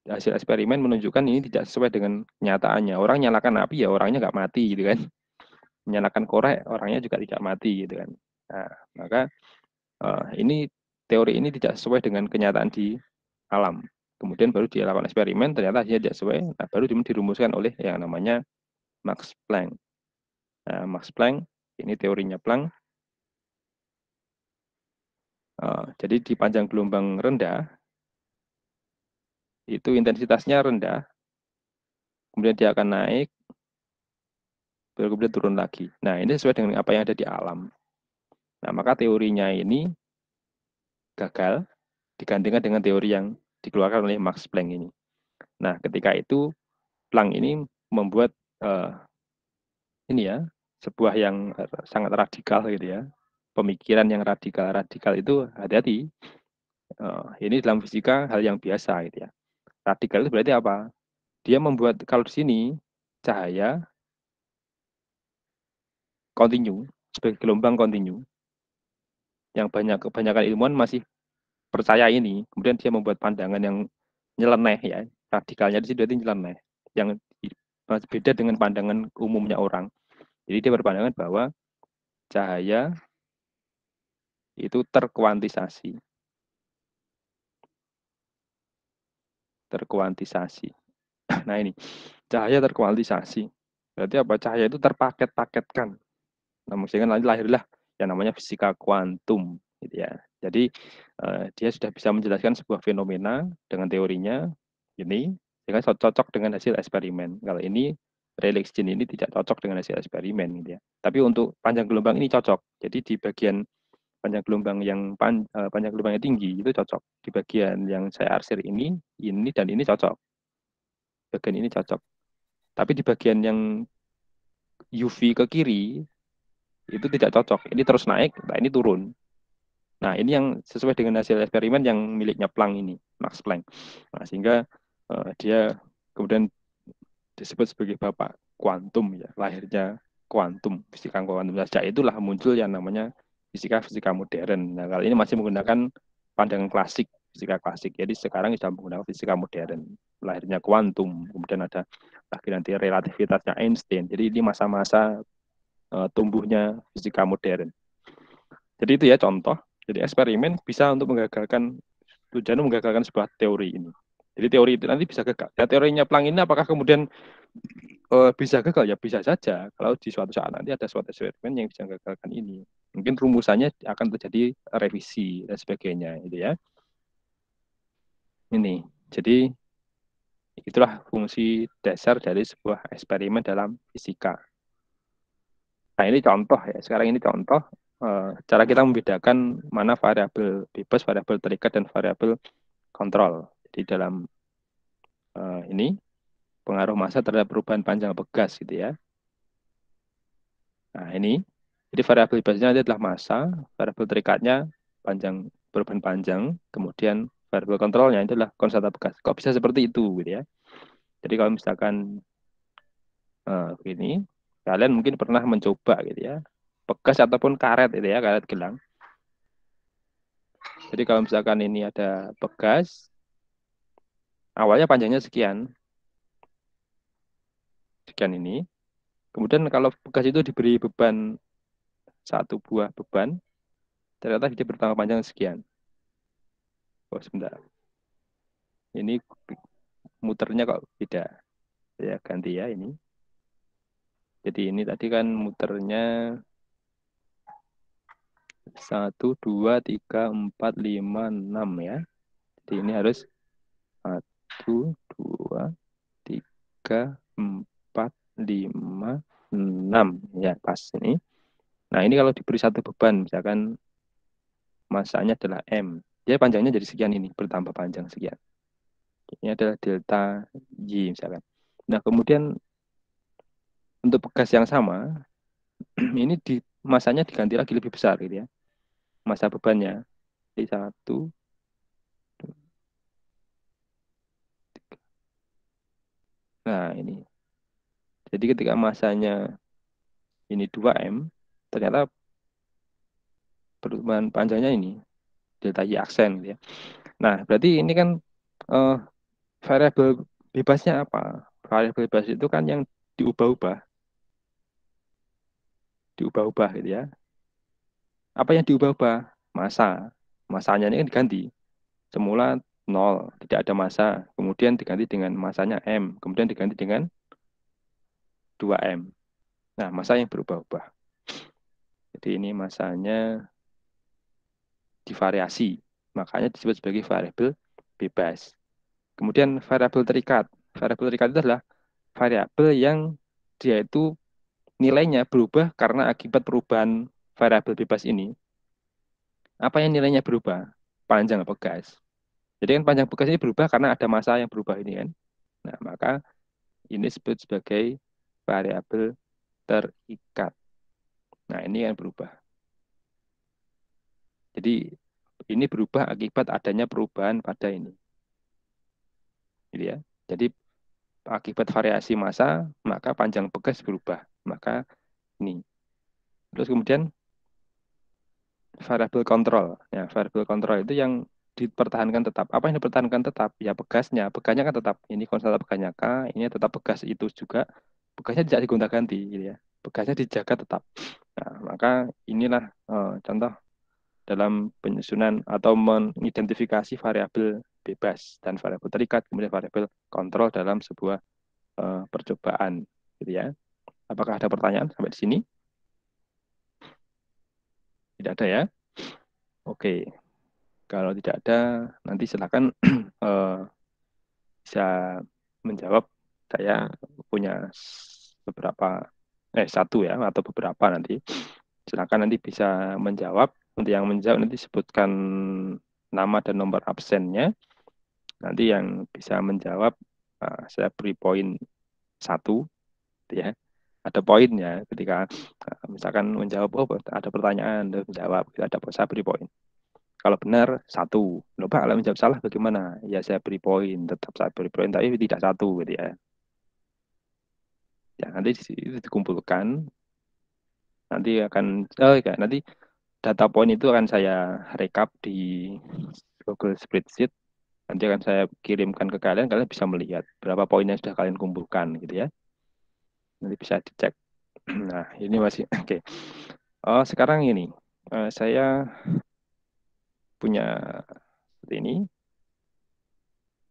hasil eksperimen menunjukkan ini tidak sesuai dengan kenyataannya. Orang nyalakan api ya orangnya nggak mati gitu kan. Menyalakan korek orangnya juga tidak mati gitu kan. Nah, maka ini teori ini tidak sesuai dengan kenyataan di alam. Kemudian baru dilakukan eksperimen ternyata hasilnya tidak sesuai. Nah, baru dirumuskan oleh yang namanya Max Planck. Nah, Max Planck ini teorinya Planck. Jadi di panjang gelombang rendah itu intensitasnya rendah, kemudian dia akan naik, baru kemudian turun lagi. Nah, ini sesuai dengan apa yang ada di alam. Nah, maka teorinya ini gagal digantikan dengan teori yang dikeluarkan oleh Max Planck ini. Nah, ketika itu Planck ini membuat ini ya, sebuah yang sangat radikal gitu ya. Pemikiran yang radikal itu hati-hati. Ini dalam fisika hal yang biasa gitu ya. Radikal itu berarti apa? Dia membuat kalau di sini cahaya kontinu sebagai gelombang kontinu yang kebanyakan ilmuwan masih percaya ini, kemudian dia membuat pandangan yang nyeleneh ya, radikalnya di situ berarti nyeleneh, yang beda dengan pandangan umumnya orang. Jadi dia berpandangan bahwa cahaya itu terkuantisasi. Terkuantisasi. Nah ini, cahaya terkuantisasi. Berarti apa? Cahaya itu terpaket-paketkan. Nah, sehingga nanti lahirlah yang namanya fisika kuantum, gitu ya. Jadi dia sudah bisa menjelaskan sebuah fenomena dengan teorinya ini, sehingga cocok dengan hasil eksperimen. Kalau ini Rayleigh-Jeans ini tidak cocok dengan hasil eksperimen, gitu ya. Tapi untuk panjang gelombang ini cocok. Jadi di bagian panjang gelombang yang panjang gelombangnya tinggi itu cocok. Di bagian yang saya arsir ini dan ini cocok. Bagian ini cocok. Tapi di bagian yang UV ke kiri itu tidak cocok. Ini terus naik, nah ini turun. Nah, ini yang sesuai dengan hasil eksperimen yang miliknya Planck ini, Max Planck. Nah, sehingga dia kemudian disebut sebagai bapak kuantum ya, lahirnya kuantum, fisika kuantum. Sejak itulah muncul yang namanya fisika-fisika modern. Nah, kali ini masih menggunakan pandangan klasik, fisika klasik. Jadi sekarang sudah menggunakan fisika modern. Lahirnya kuantum, kemudian ada lagi nanti relativitasnya Einstein. Jadi ini masa-masa tumbuhnya fisika modern. Jadi itu ya contoh. Jadi eksperimen bisa untuk menggagalkan tujuannya menggagalkan sebuah teori ini. Jadi teori itu nanti bisa gagal. Ya, teorinya Planck ini apakah kemudian bisa gagal? Ya bisa saja. Kalau di suatu saat nanti ada suatu eksperimen yang bisa menggagalkan ini. Mungkin rumusannya akan terjadi revisi dan sebagainya, gitu ya. Ini. Jadi itulah fungsi dasar dari sebuah eksperimen dalam fisika. Nah ini contoh ya. Sekarang ini contoh cara kita membedakan mana variabel bebas, variabel terikat, dan variabel kontrol. Jadi dalam ini pengaruh massa terhadap perubahan panjang pegas gitu ya. Nah ini, jadi variabel bebasnya adalah massa, variabel terikatnya panjang perubahan panjang, kemudian variabel kontrolnya itu adalah konstanta pegas. Kok bisa seperti itu gitu ya? Jadi kalau misalkan ini, kalian mungkin pernah mencoba gitu ya, pegas ataupun karet gitu ya, karet gelang. Jadi kalau misalkan ini ada pegas, awalnya panjangnya sekian, sekian ini. Kemudian kalau pegas itu diberi beban satu buah beban, ternyata dia bertambah panjang sekian. Oh sebentar, ini muternya kok beda. Ya ganti ya ini. Jadi ini tadi kan muternya 1, 2, 3, 4, 5, 6 ya. Jadi ini harus 1, 2, 3, 4, 5, 6 ya pas ini. Nah ini kalau diberi satu beban, misalkan masanya adalah M, dia panjangnya jadi sekian ini, bertambah panjang sekian. Ini adalah delta Y misalkan. Nah kemudian untuk pegas yang sama, ini masanya diganti lagi lebih besar gitu ya. Masa bebannya di 1. Nah ini. Jadi ketika masanya ini 2M, ternyata perubahan panjangnya ini delta Y aksen gitu ya. Nah, berarti ini kan eh, variabel bebasnya apa? Variabel bebas itu kan yang diubah-ubah, diubah-ubah gitu ya. Apa yang diubah-ubah? Masa. Masanya ini kan diganti. Semula 0, tidak ada masa. Kemudian diganti dengan masanya M. Kemudian diganti dengan 2M. Nah, masa yang berubah-ubah. Jadi ini masanya divariasi. Makanya disebut sebagai variabel bebas. Kemudian variabel terikat. Variabel terikat itu adalah variabel yang dia itu nilainya berubah karena akibat perubahan variabel bebas ini. Apa yang nilainya berubah? Panjang atau gas. Jadi kan panjang bekas ini berubah karena ada massa yang berubah ini kan. Nah, maka ini disebut sebagai variabel terikat. Nah, ini yang berubah. Jadi ini berubah akibat adanya perubahan pada ini. Gitu ya. Jadi akibat variasi massa, maka panjang bekas berubah. Maka ini. Terus kemudian variabel kontrol. Ya, variabel kontrol itu yang dipertahankan tetap. Apa yang dipertahankan tetap? Ya pegasnya. Pegasnya kan tetap. Ini konstanta pegasnya K, ini tetap pegas itu juga. Pegasnya tidak digonta-ganti gitu ya. Pegasnya dijaga tetap. Nah, maka inilah contoh dalam penyusunan atau mengidentifikasi variabel bebas dan variabel terikat, kemudian variabel kontrol dalam sebuah percobaan, gitu ya. Apakah ada pertanyaan sampai di sini? Tidak ada ya? Oke, kalau tidak ada, nanti silakan bisa menjawab. Saya punya beberapa, satu ya, atau beberapa nanti. Silakan nanti bisa menjawab. Untuk yang menjawab nanti sebutkan nama dan nomor absennya. Nanti yang bisa menjawab, saya beri poin 1, ya. Ada poinnya ketika misalkan menjawab, oh ada pertanyaan, menjawab, ada saya beri poin. Kalau benar 1, loh Pak, kalau menjawab salah bagaimana? Ya saya beri poin, tetap saya beri poin, tapi tidak 1 gitu ya. Ya nanti itu dikumpulkan, nanti akan, ya, nanti data poin itu akan saya rekap di Google Spreadsheet. Nanti akan saya kirimkan ke kalian, kalian bisa melihat berapa poin yang sudah kalian kumpulkan gitu ya. Nanti bisa dicek. Nah, ini masih oke. Okay. Oh, sekarang ini saya punya seperti ini.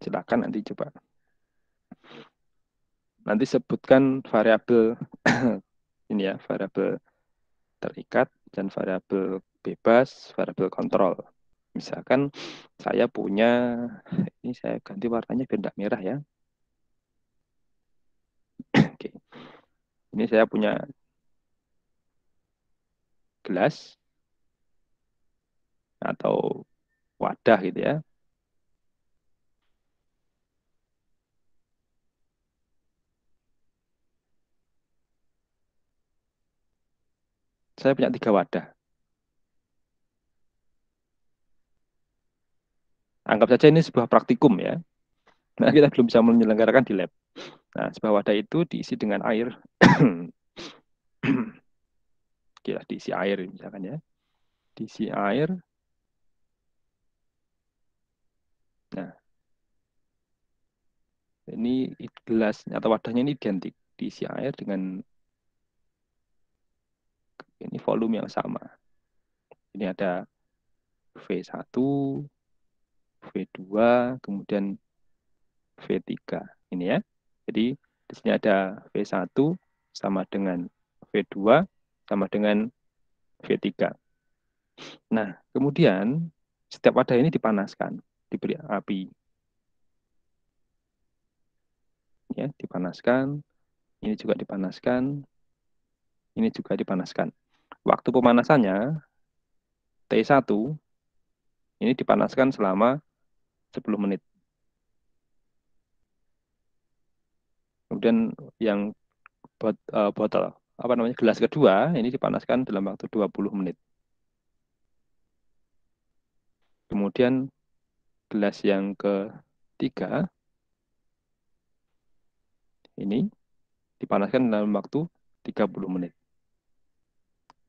Silakan nanti coba. Nanti sebutkan variabel ini ya, variabel terikat dan variabel bebas, variabel kontrol. Misalkan saya punya, ini saya ganti warnanya biar tidak merah ya. Oke. Ini saya punya gelas atau wadah gitu ya. Saya punya 3 wadah. Anggap saja ini sebuah praktikum ya. Nah, kita belum bisa menyelenggarakan di lab. Nah, sebuah wadah itu diisi dengan air. Kira diisi air misalkan ya. Diisi air. Nah, ini gelasnya atau wadahnya ini identik. Diisi air dengan ini volume yang sama. Ini ada V1, V2, kemudian V3. Ini ya. Jadi di sini ada V1 sama dengan V2 sama dengan V3. Nah, kemudian setiap wadah ini dipanaskan, diberi api. Ya, dipanaskan, ini juga dipanaskan, ini juga dipanaskan. Waktu pemanasannya T1 ini dipanaskan selama 10 menit. Kemudian yang botol apa namanya gelas kedua ini dipanaskan dalam waktu 20 menit. Kemudian gelas yang ketiga ini dipanaskan dalam waktu 30 menit.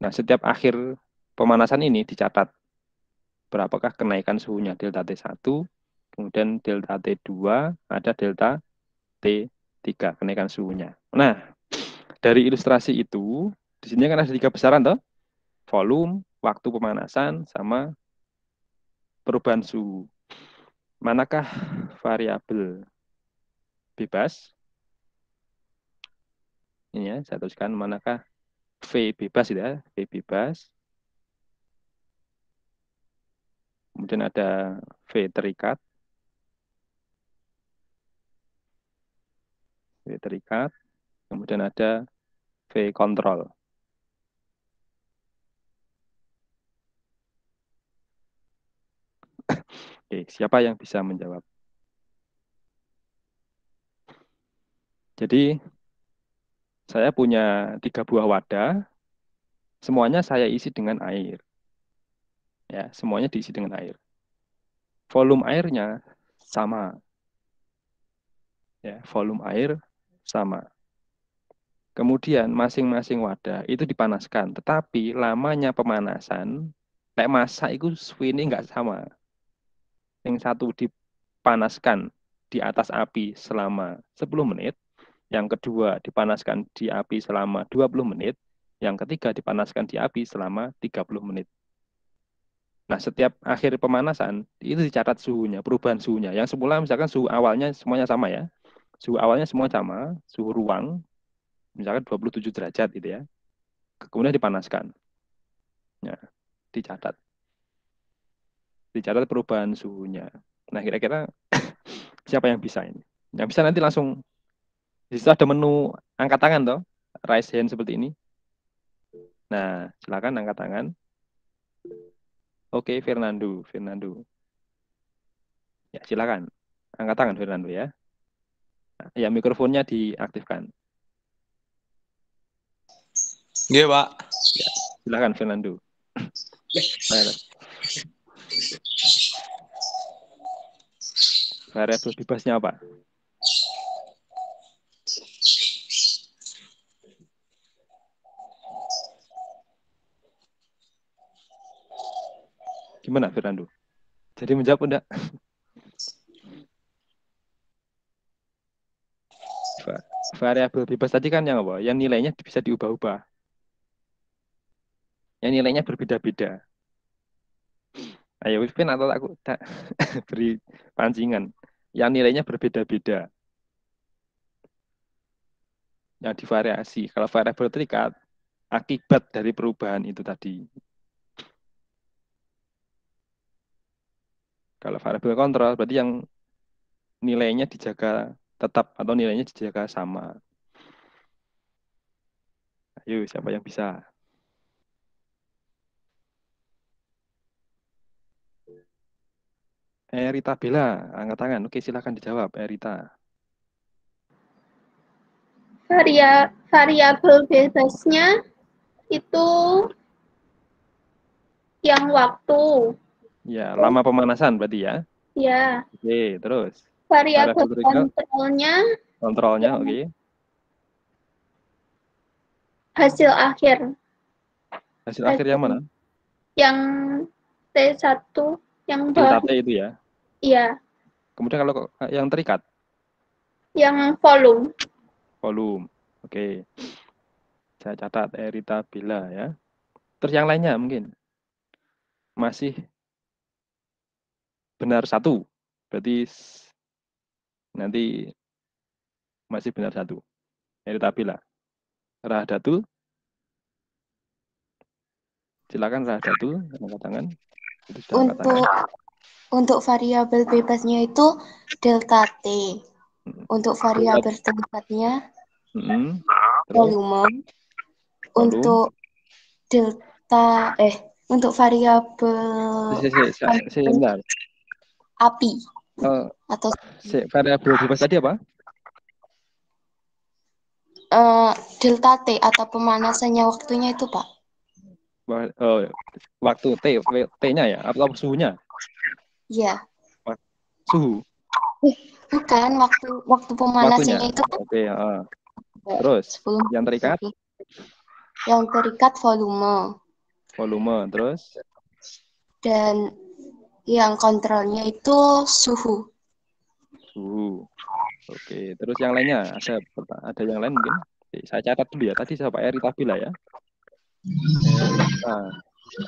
Nah, setiap akhir pemanasan ini dicatat berapakah kenaikan suhunya delta T1, kemudian delta T2, ada delta T3 kenaikan suhunya. Nah, dari ilustrasi itu, di sini kan ada 3 besaran toh? Volume, waktu pemanasan, sama perubahan suhu. Manakah variabel bebas? Ini ya, saya tuliskan manakah V bebas ya, V bebas. Kemudian ada V terikat. V terikat. Kemudian ada V kontrol. Oke, siapa yang bisa menjawab? Jadi saya punya 3 buah wadah, semuanya saya isi dengan air. Ya, semuanya diisi dengan air. Volume airnya sama. Ya, volume air sama. Kemudian masing-masing wadah itu dipanaskan, tetapi lamanya pemanasan, kayak masak itu ini nggak sama. Yang satu dipanaskan di atas api selama 10 menit, yang kedua dipanaskan di api selama 20 menit, yang ketiga dipanaskan di api selama 30 menit. Nah, setiap akhir pemanasan itu dicatat suhunya, perubahan suhunya. Yang semula misalkan suhu awalnya semuanya sama ya. Suhu awalnya semua sama, suhu ruang misalkan 27 derajat gitu ya. Kemudian dipanaskan. Ya, dicatat. Dicatat perubahan suhunya. Nah, kira-kira siapa yang bisa ini? Yang bisa nanti langsung di situ ada menu angkat tangan toh, raise hand seperti ini. Nah, silakan angkat tangan. Oke, Fernando, Fernando. Ya, silakan. Angkat tangan Fernando ya. Ya, mikrofonnya diaktifkan. Iya, Pak. Ya, silakan Fernando. Variabel bebasnya apa? Gimana Fernando? Jadi menjawab enggak? Variabel bebas tadi kan yang apa? Yang nilainya bisa diubah-ubah. Yang nilainya berbeda-beda. Ayo, Pin atau aku beri pancingan. Yang nilainya berbeda-beda. Yang divariasi. Kalau variabel terikat, akibat dari perubahan itu tadi. Kalau variabel kontrol, berarti yang nilainya dijaga tetap atau nilainya dijaga sama. Ayo, siapa yang bisa? Erita Bella, angkat tangan. Oke, silakan dijawab, Erita. Variabel bebasnya itu yang waktu. Ya, lama pemanasan berarti ya. Ya. Oke, terus. Variabel Variabel terikat, kontrolnya, oke. Hasil akhir. Hasil akhir yang mana? Yang T1 yang Delta bawah. T itu ya. Iya. Kemudian kalau yang terikat? Yang volume. Volume. Oke. Saya catat Erita Bella ya. Terus yang lainnya mungkin masih benar satu. Berarti nanti masih benar satu. Erita Bella. Rahadatul. Silakan Rahadatul, angkat tangan. Itu sudah angkat tangan. Untuk variabel bebasnya itu delta T. Untuk variabel terikatnya volume. Untuk delta untuk variabel api atau variabel bebas tadi apa? Delta T atau pemanasannya waktunya itu, Pak. Waktu T-nya ya atau suhunya? Iya. Suhu. Bukan, waktu pemanasannya itu kan. Oke, terus yang terikat? Yang terikat volume. Volume, terus? Dan yang kontrolnya itu suhu. Suhu. Oke, terus yang lainnya ada yang lain mungkin? Oke, saya catat dulu ya. Tadi siapa? Erita Bila ya.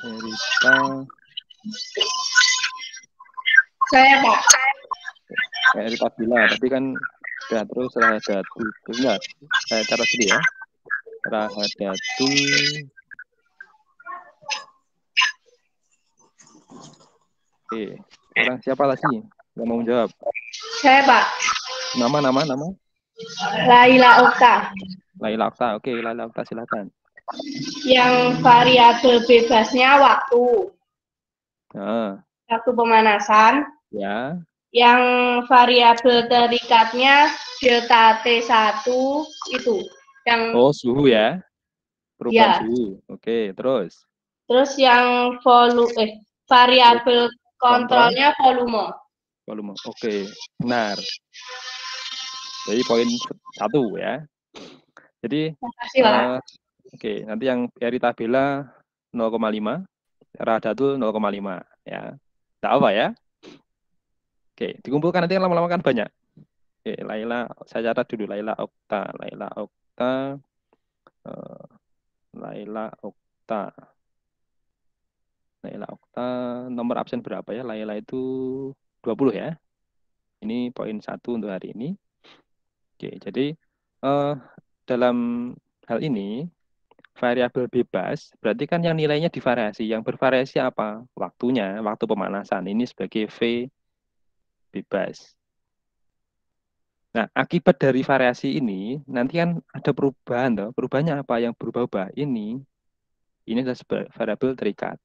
Erita. Saya, Pak. Erita Bila. Tadi kan sudah terus Rahadatul. Enggak, saya catat dulu ya. Rahadatul. Oke, sekarang siapa lagi yang mau menjawab? Saya, Pak. Nama. Laila Okta. Laila Okta. Oke, Laila Okta silakan. Yang variabel bebasnya waktu. Waktu pemanasan. Ya. Yang variabel terikatnya delta T1 itu. Yang suhu ya. Perubahan suhu. Oke, terus. Terus yang variabel kontrolnya volume. Volume. Oke, benar. Jadi poin 1 ya. Jadi oke, nanti yang Erita Bella 0,5, Rahadatul 0,5 ya. Tak apa ya. Oke, dikumpulkan nanti lama-lama kan banyak. Oke, Laila, saya catat dulu Laila Okta. Laila Okta. nomor absen berapa ya? Laila itu 20 ya. Ini poin 1 untuk hari ini. Oke, jadi dalam hal ini variabel bebas berarti kan yang nilainya divariasi. Yang bervariasi apa? Waktunya, waktu pemanasan. Ini sebagai V bebas. Nah, akibat dari variasi ini nanti kan ada perubahan toh. Perubahannya apa? Yang berubah-ubah ini adalah variabel terikat.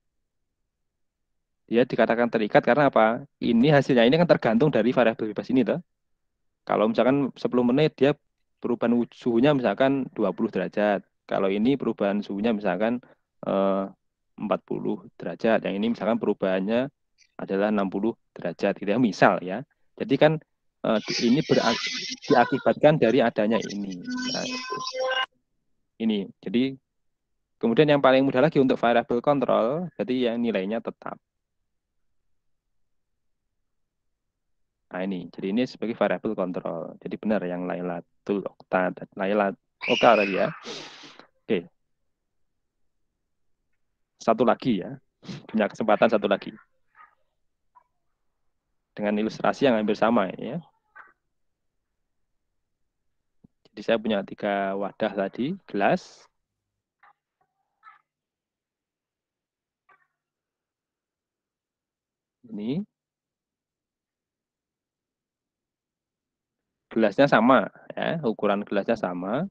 Dia dikatakan terikat karena apa? Ini hasilnya ini kan tergantung dari variabel bebas ini toh. Kalau misalkan 10 menit dia perubahan suhunya misalkan 20 derajat. Kalau ini perubahan suhunya misalkan 40 derajat. Yang ini misalkan perubahannya adalah 60 derajat. Gitu ya, misal ya. Jadi kan ini diakibatkan dari adanya ini. Nah, ini. Jadi kemudian yang paling mudah lagi untuk variable control, jadi yang nilainya tetap. Nah ini, jadi ini sebagai variable control. Jadi benar yang Lailatul Okta, Laila Oka tadi ya. Oke. Satu lagi ya, punya kesempatan satu lagi. Dengan ilustrasi yang hampir sama ya. Jadi saya punya 3 wadah tadi, gelas. Ini. Gelasnya sama ya, ukuran gelasnya sama.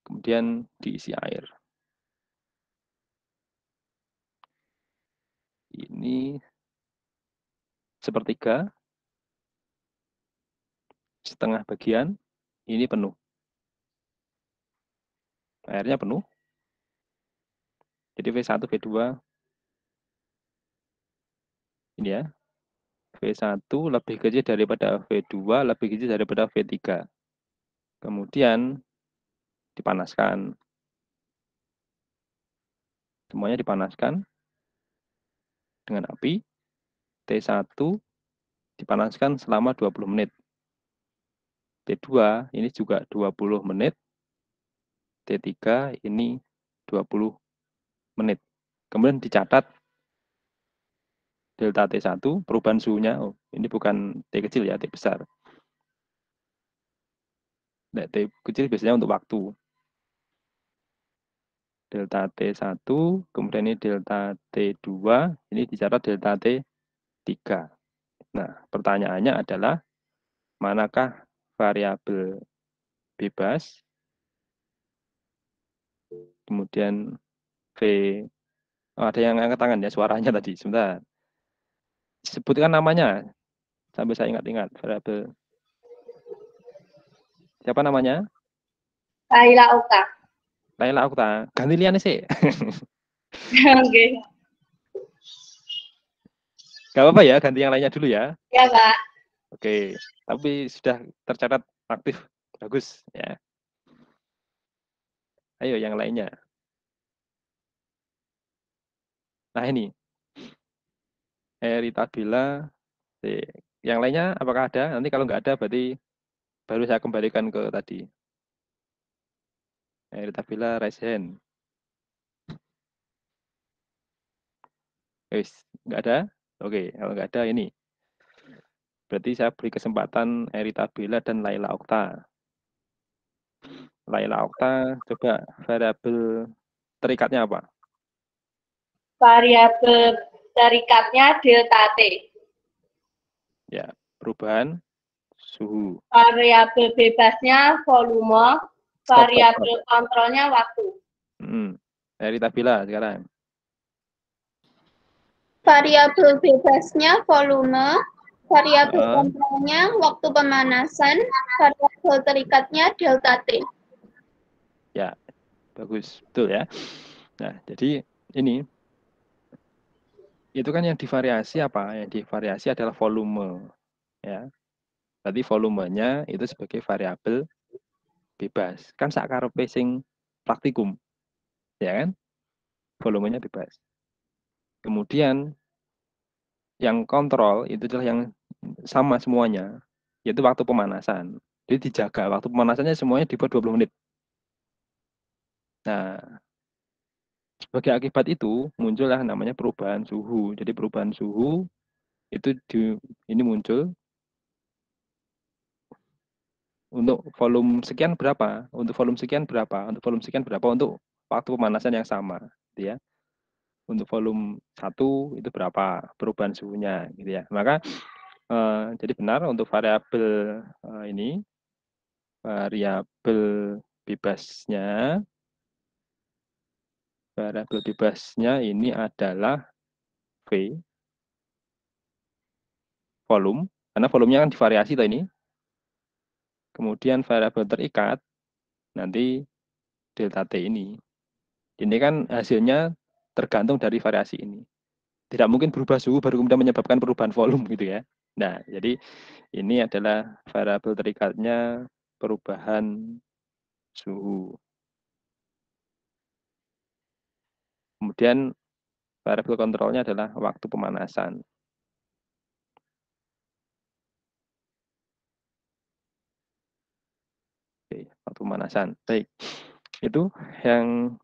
Kemudian diisi air. Ini sepertiga, setengah bagian, ini penuh. Airnya penuh. Jadi V1, V2, ini ya. V1 lebih kecil daripada V2, lebih kecil daripada V3. Kemudian dipanaskan. Semuanya dipanaskan dengan api. T1 dipanaskan selama 20 menit. T2 ini juga 20 menit. T3 ini 20 menit. Kemudian dicatat delta T1, perubahan suhunya. Oh, ini bukan T kecil ya, T besar. Nah, T kecil biasanya untuk waktu. Delta T1, kemudian ini delta T2, ini dicatat delta T3. Nah, pertanyaannya adalah, manakah variabel bebas, kemudian V, oh, ada yang angkat tangan ya, suaranya tadi, sebentar. Sebutkan namanya, sampai saya ingat-ingat, variabel. Siapa namanya? Laila Oka. Laila Okta. Ganti liane sih. Oke. Gak apa-apa ya, ganti yang lainnya dulu ya. Ya, Pak. Oke, tapi sudah tercatat aktif. Bagus ya. Ayo yang lainnya. Nah ini, Eritabila. Yang lainnya apakah ada? Nanti kalau nggak ada berarti baru saya kembalikan ke tadi. Eritabila raise hand. Nggak ada? Oke, kalau nggak ada ini. Berarti saya beri kesempatan Eritabila dan Laila Okta. Laila Okta, coba variabel terikatnya apa? Variabel terikatnya delta T. Ya, perubahan suhu. Variabel bebasnya volume. Variabel kontrolnya waktu. Eritabila sekarang. Variabel bebasnya volume, variabel kontrolnya waktu pemanasan, variabel terikatnya delta T. Ya, bagus, betul ya. Nah, jadi ini itu kan yang divariasi apa? Yang divariasi adalah volume, ya. Berarti volumenya itu sebagai variabel bebas. Kan sakarepe sing praktikum, ya kan? Volumenya bebas. Kemudian yang kontrol itu adalah yang sama semuanya, yaitu waktu pemanasan. Jadi dijaga waktu pemanasannya semuanya dibuat 20 menit. Nah, sebagai akibat itu muncullah namanya perubahan suhu. Jadi perubahan suhu itu ini muncul untuk volume sekian berapa, untuk volume sekian berapa, untuk volume sekian berapa untuk waktu pemanasan yang sama, gitu ya. Untuk volume 1 itu berapa perubahan suhunya, gitu ya. Maka jadi benar untuk variabel ini, variabel bebasnya ini adalah V, volume, karena volumenya kan divariasi toh ini. Kemudian variabel terikat nanti delta T ini. Ini kan hasilnya tergantung dari variasi ini. Tidak mungkin berubah suhu baru kemudian menyebabkan perubahan volume gitu ya. Nah, jadi ini adalah variabel terikatnya perubahan suhu. Kemudian variabel kontrolnya adalah waktu pemanasan. Oke, waktu pemanasan. Baik, itu yang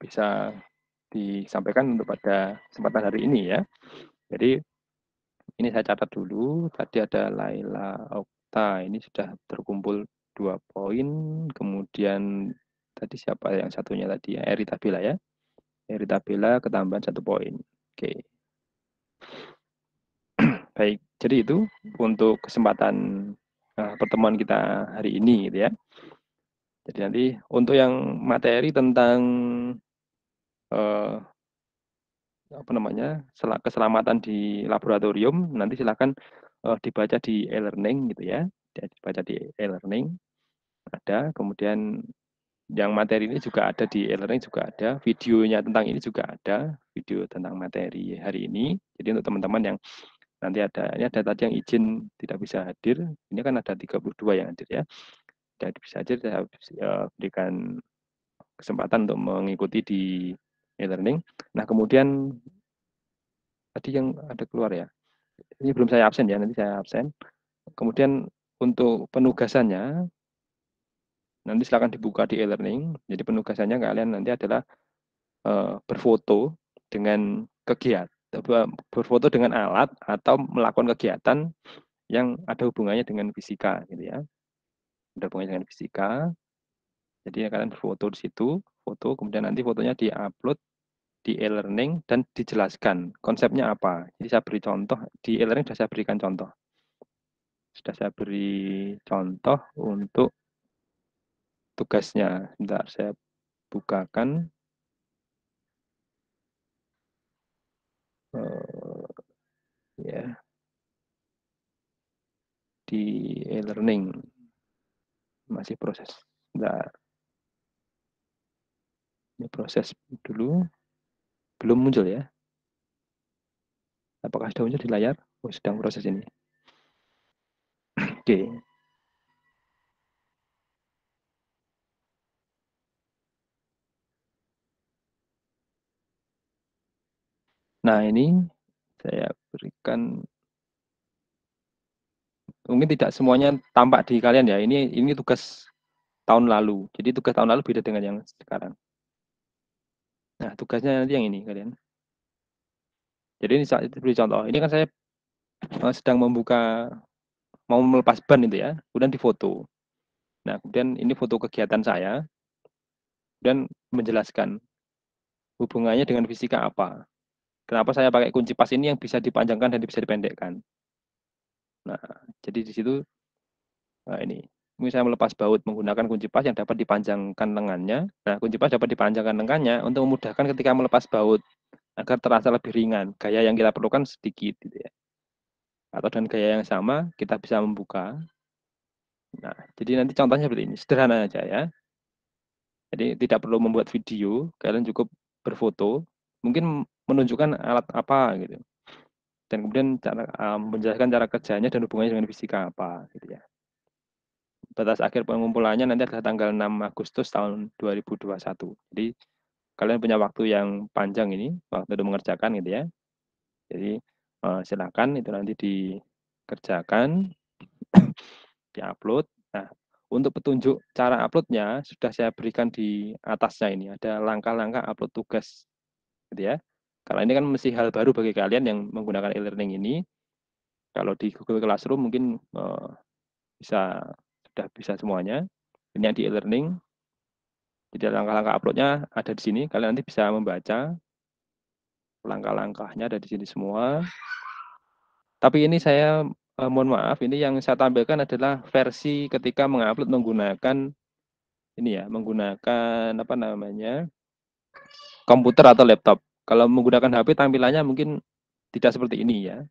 bisa disampaikan untuk pada kesempatan hari ini ya. Jadi ini saya catat dulu. Tadi ada Laila Okta, ini sudah terkumpul 2 poin. Kemudian tadi siapa yang satunya tadi ya? Erita Bella ya. Erita Bella ketambahan 1 poin. Oke. Baik, jadi itu untuk kesempatan pertemuan kita hari ini gitu ya. Jadi nanti untuk yang materi tentang apa namanya keselamatan di laboratorium nanti silakan dibaca di e-learning gitu ya. Dibaca di e-learning ada, kemudian yang materi ini juga ada di e-learning juga ada, videonya tentang ini juga ada, video tentang materi hari ini. Jadi untuk teman-teman yang nanti ini ada tadi yang izin tidak bisa hadir, ini kan ada 32 yang hadir ya. Dan bisa hadir saya berikan kesempatan untuk mengikuti di e-learning. Nah, kemudian tadi yang ada keluar ya. Ini belum saya absen ya, nanti saya absen. Kemudian untuk penugasannya nanti silakan dibuka di e-learning. Jadi penugasannya kalian nanti adalah berfoto dengan kegiatan, berfoto dengan alat atau melakukan kegiatan yang ada hubungannya dengan fisika gitu ya. Ada hubungannya dengan fisika. Jadi kalian berfoto di situ, foto, kemudian nanti fotonya diupload di e-learning dan dijelaskan konsepnya apa. Jadi saya beri contoh, di e-learning sudah saya berikan contoh. Sudah saya beri contoh untuk tugasnya. Sebentar saya bukakan. Ya, di e-learning. Masih proses. Sebentar. Ini proses dulu. Belum muncul ya. Apakah sudah muncul di layar? Oh, sedang proses ini. Oke. Nah, ini saya berikan, mungkin tidak semuanya tampak di kalian ya. Ini tugas tahun lalu. Jadi tugas tahun lalu beda dengan yang sekarang. Nah, tugasnya nanti yang ini kalian. Jadi ini saya beri contoh. Ini kan saya sedang membuka, mau melepas ban itu ya. Kemudian difoto. Nah, kemudian ini foto kegiatan saya. Dan menjelaskan hubungannya dengan fisika apa. Kenapa saya pakai kunci pas ini yang bisa dipanjangkan dan bisa dipendekkan. Nah, jadi di situ ini saya melepas baut menggunakan kunci pas yang dapat dipanjangkan lengannya. Nah, kunci pas dapat dipanjangkan lengannya untuk memudahkan ketika melepas baut agar terasa lebih ringan. Gaya yang kita perlukan sedikit gitu ya. Atau dengan gaya yang sama kita bisa membuka. Nah, jadi nanti contohnya seperti ini, sederhana aja ya. Jadi tidak perlu membuat video, kalian cukup berfoto, mungkin menunjukkan alat apa gitu. Dan kemudian menjelaskan cara kerjanya dan hubungannya dengan fisika apa gitu ya. Batas akhir pengumpulannya nanti adalah tanggal 6 Agustus tahun 2021. Jadi kalian punya waktu yang panjang ini, waktu untuk mengerjakan gitu ya. Jadi silakan itu nanti dikerjakan, diupload. Nah, Untuk petunjuk cara uploadnya sudah saya berikan di atasnya ini. Ada langkah-langkah upload tugas, gitu ya. Kalau ini kan mesti hal baru bagi kalian yang menggunakan e-learning ini. Kalau di Google Classroom mungkin sudah bisa semuanya. Ini yang di e-learning. Jadi langkah-langkah uploadnya ada di sini. Kalian nanti bisa membaca langkah-langkahnya ada di sini semua. Tapi ini saya mohon maaf, ini yang saya tampilkan adalah versi ketika mengupload menggunakan ini ya, menggunakan apa namanya, komputer atau laptop. Kalau menggunakan HP tampilannya mungkin tidak seperti ini ya.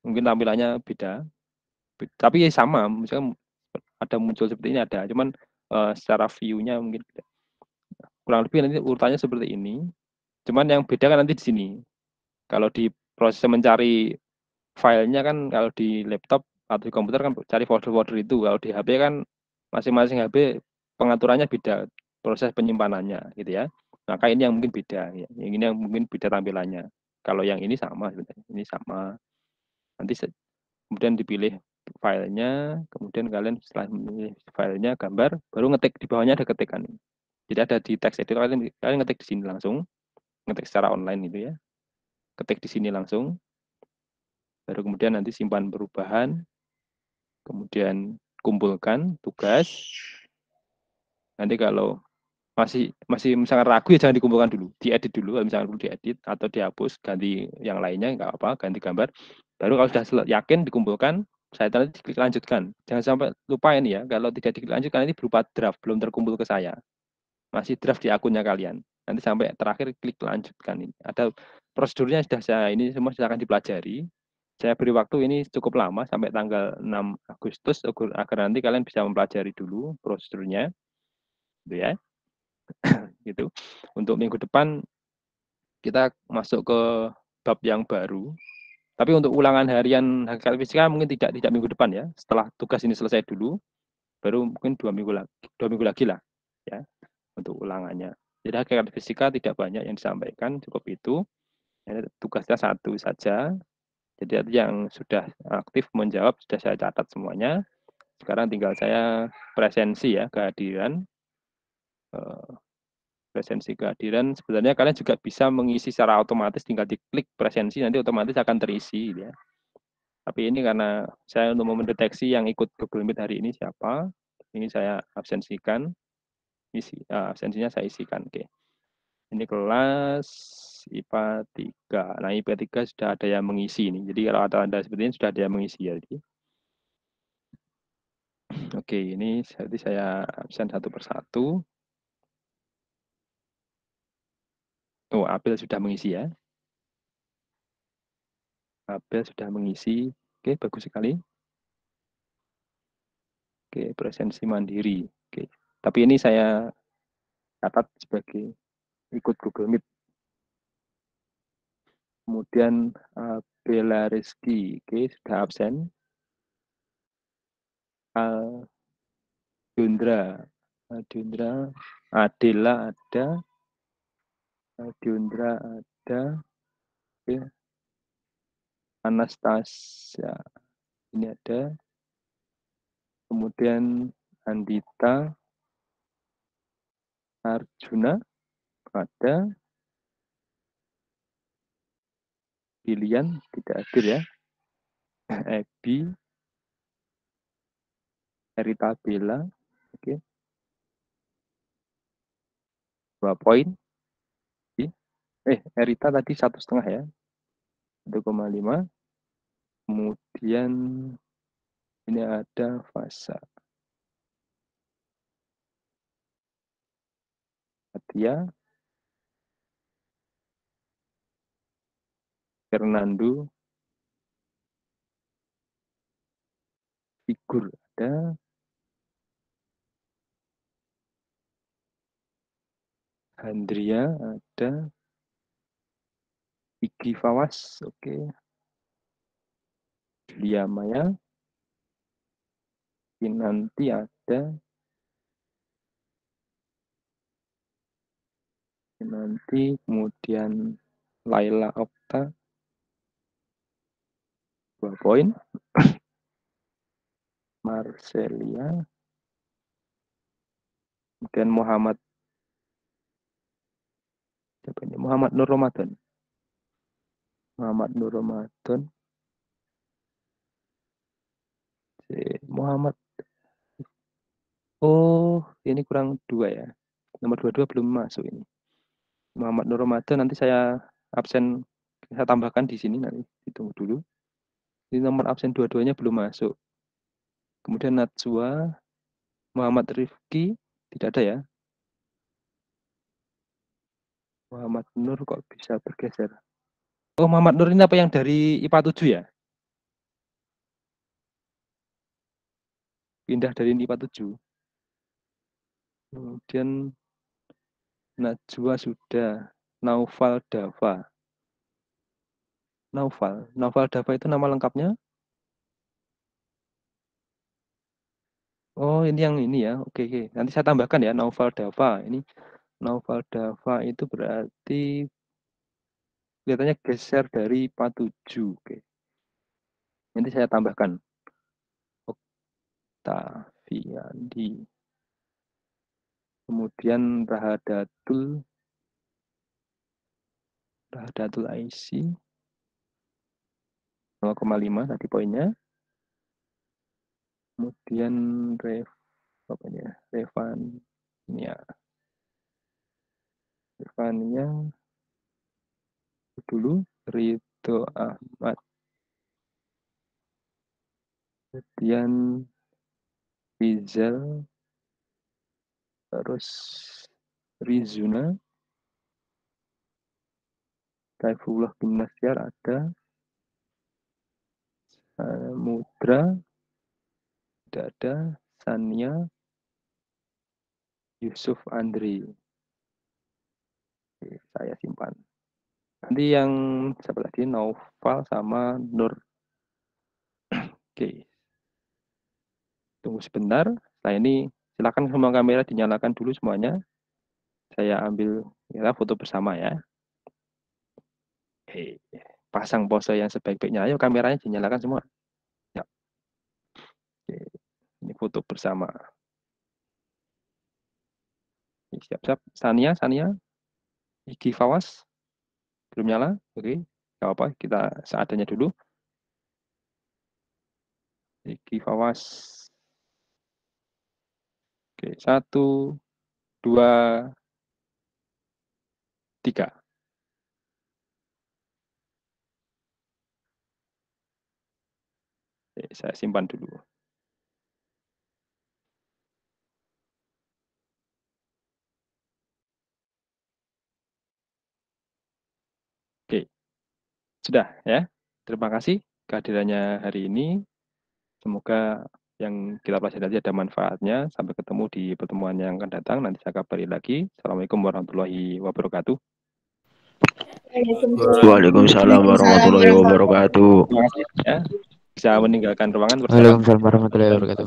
Mungkin tampilannya beda. Tapi sama, misalnya ada muncul seperti ini ada, cuman secara view-nya mungkin beda. Kurang lebih nanti urutannya seperti ini. Cuman yang beda kan nanti di sini. Kalau di proses mencari filenya kan kalau di laptop atau di komputer kan cari folder-folder itu. Kalau di HP kan masing-masing HP pengaturannya beda, proses penyimpanannya gitu ya. Maka ini yang mungkin beda ya. Yang ini yang mungkin beda tampilannya. Kalau yang ini sama sebenarnya. Ini sama. Nanti kemudian dipilih filenya, kemudian kalian setelah memilih filenya gambar, baru ngetik di bawahnya ada ketikan. Jadi ada di teks editor kalian ngetik di sini langsung, ngetik secara online gitu ya. Ketik di sini langsung. Baru kemudian nanti simpan perubahan, kemudian kumpulkan tugas. Nanti kalau masih misalkan ragu ya jangan dikumpulkan dulu, diedit dulu, misalkan perlu diedit atau dihapus, ganti yang lainnya nggak apa, ganti gambar. Baru kalau sudah yakin dikumpulkan, saya nanti diklik lanjutkan. Jangan sampai lupa ini ya, kalau tidak diklik lanjutkan ini berupa draft, belum terkumpul ke saya. Masih draft di akunnya kalian. Nanti sampai terakhir klik lanjutkan ini. Ada prosedurnya sudah saya ini semua sudah akan dipelajari. Saya beri waktu ini cukup lama sampai tanggal 6 Agustus agar nanti kalian bisa mempelajari dulu prosedurnya. Gitu ya. Gitu. Untuk minggu depan kita masuk ke bab yang baru. Tapi untuk ulangan harian hakikat fisika mungkin tidak minggu depan ya. Setelah tugas ini selesai dulu, baru mungkin 2 minggu lagi lah ya untuk ulangannya. Jadi hakikat fisika tidak banyak yang disampaikan, cukup itu. Tugasnya satu saja. Jadi yang sudah aktif menjawab sudah saya catat semuanya. Sekarang tinggal saya presensi ya, kehadiran. Presensi kehadiran sebenarnya kalian juga bisa mengisi secara otomatis, tinggal diklik presensi nanti otomatis akan terisi ya. Tapi ini karena saya untuk mendeteksi yang ikut Google Meet hari ini siapa, ini saya absensikan, absensinya saya isikan. Oke. Ini kelas IPA 3. Nah, IPA 3 sudah ada yang mengisi ini. Jadi kalau ada seperti ini sudah ada yang mengisi ya. Jadi. Oke, ini jadi saya absen satu persatu. Oh, Abel sudah mengisi ya. Abel sudah mengisi. Oke, bagus sekali. Oke, presensi mandiri. Oke. Tapi ini saya catat sebagai ikut Google Meet. Kemudian Bella Rizky, oke, sudah absen. Adundra, Adela ada. Adundra ada. Oke. Anastasia, ini ada. Kemudian Andita, Arjuna, ada. Pilihan tidak hadir ya. Ebi, Erita Bella, oke. 2 poin. Erita tadi 1,5 ya. 1,5. Kemudian ini ada Fasa. Atia, Fernando, Figur ada. Andria ada. Iki Fawas, oke. Julia Maya. Nanti ada. Nanti kemudian Laila Okta 2 poin. Marcelia Kemudian Muhammad, siapa ini? Muhammad Nur Ramadan. Muhammad Nur Ramadan. Muhammad. Oh, ini kurang 2 ya. Nomor 22 belum masuk ini. Muhammad Nur Ramadan, nanti saya absen, saya tambahkan di sini nanti. Ditunggu dulu. Ini nomor absen dua-duanya belum masuk. Kemudian Najwa, Muhammad Rifki, tidak ada ya. Muhammad Nur kok bisa bergeser. Oh, Muhammad Nur ini apa yang dari IPA 7 ya? Pindah dari IPA 7. Kemudian Najwa sudah. Naufal Dava. Naufal Dava itu nama lengkapnya? Oh, ini yang ini ya. Oke, oke. Nanti saya tambahkan ya, Naufal Dava. Ini Naufal Dava itu berarti kelihatannya geser dari IPA 7. Oke. Nanti saya tambahkan. Oktaviandi. Kemudian Rahadatul IC 0,5 tadi poinnya. Kemudian Revania dulu, Ridho Ahmad. Kemudian Rizal, terus Rizuna, Saifullah bin Nasyar ada, Mudra, tidak ada, Sania, Yusuf Andri. Oke, saya simpan. Nanti yang siapa lagi? Naufal sama Nur. Oke. Tunggu sebentar. Setelah ini silakan semua kamera dinyalakan dulu semuanya. Saya ambil ya, foto bersama ya. Oke. Pasang pose yang sebaik-baiknya. Ayo kameranya dinyalakan semua. Ya. Oke. Ini foto bersama. Siap-siap. Sania. Iki Fawas. Belum nyala. Oke. Gak apa-apa. Kita seadanya dulu. Iki Fawas. Oke. 1, 2, 3. Oke, saya simpan dulu. Oke. Sudah ya. Terima kasih kehadirannya hari ini. Semoga yang kita pelajari tadi ada manfaatnya. Sampai ketemu di pertemuan yang akan datang. Nanti saya kabari lagi. Assalamualaikum warahmatullahi wabarakatuh. Waalaikumsalam warahmatullahi wabarakatuh. Terima kasih ya. Bisa meninggalkan ruangan. Waalaikumsalam warahmatullahi wabarakatuh.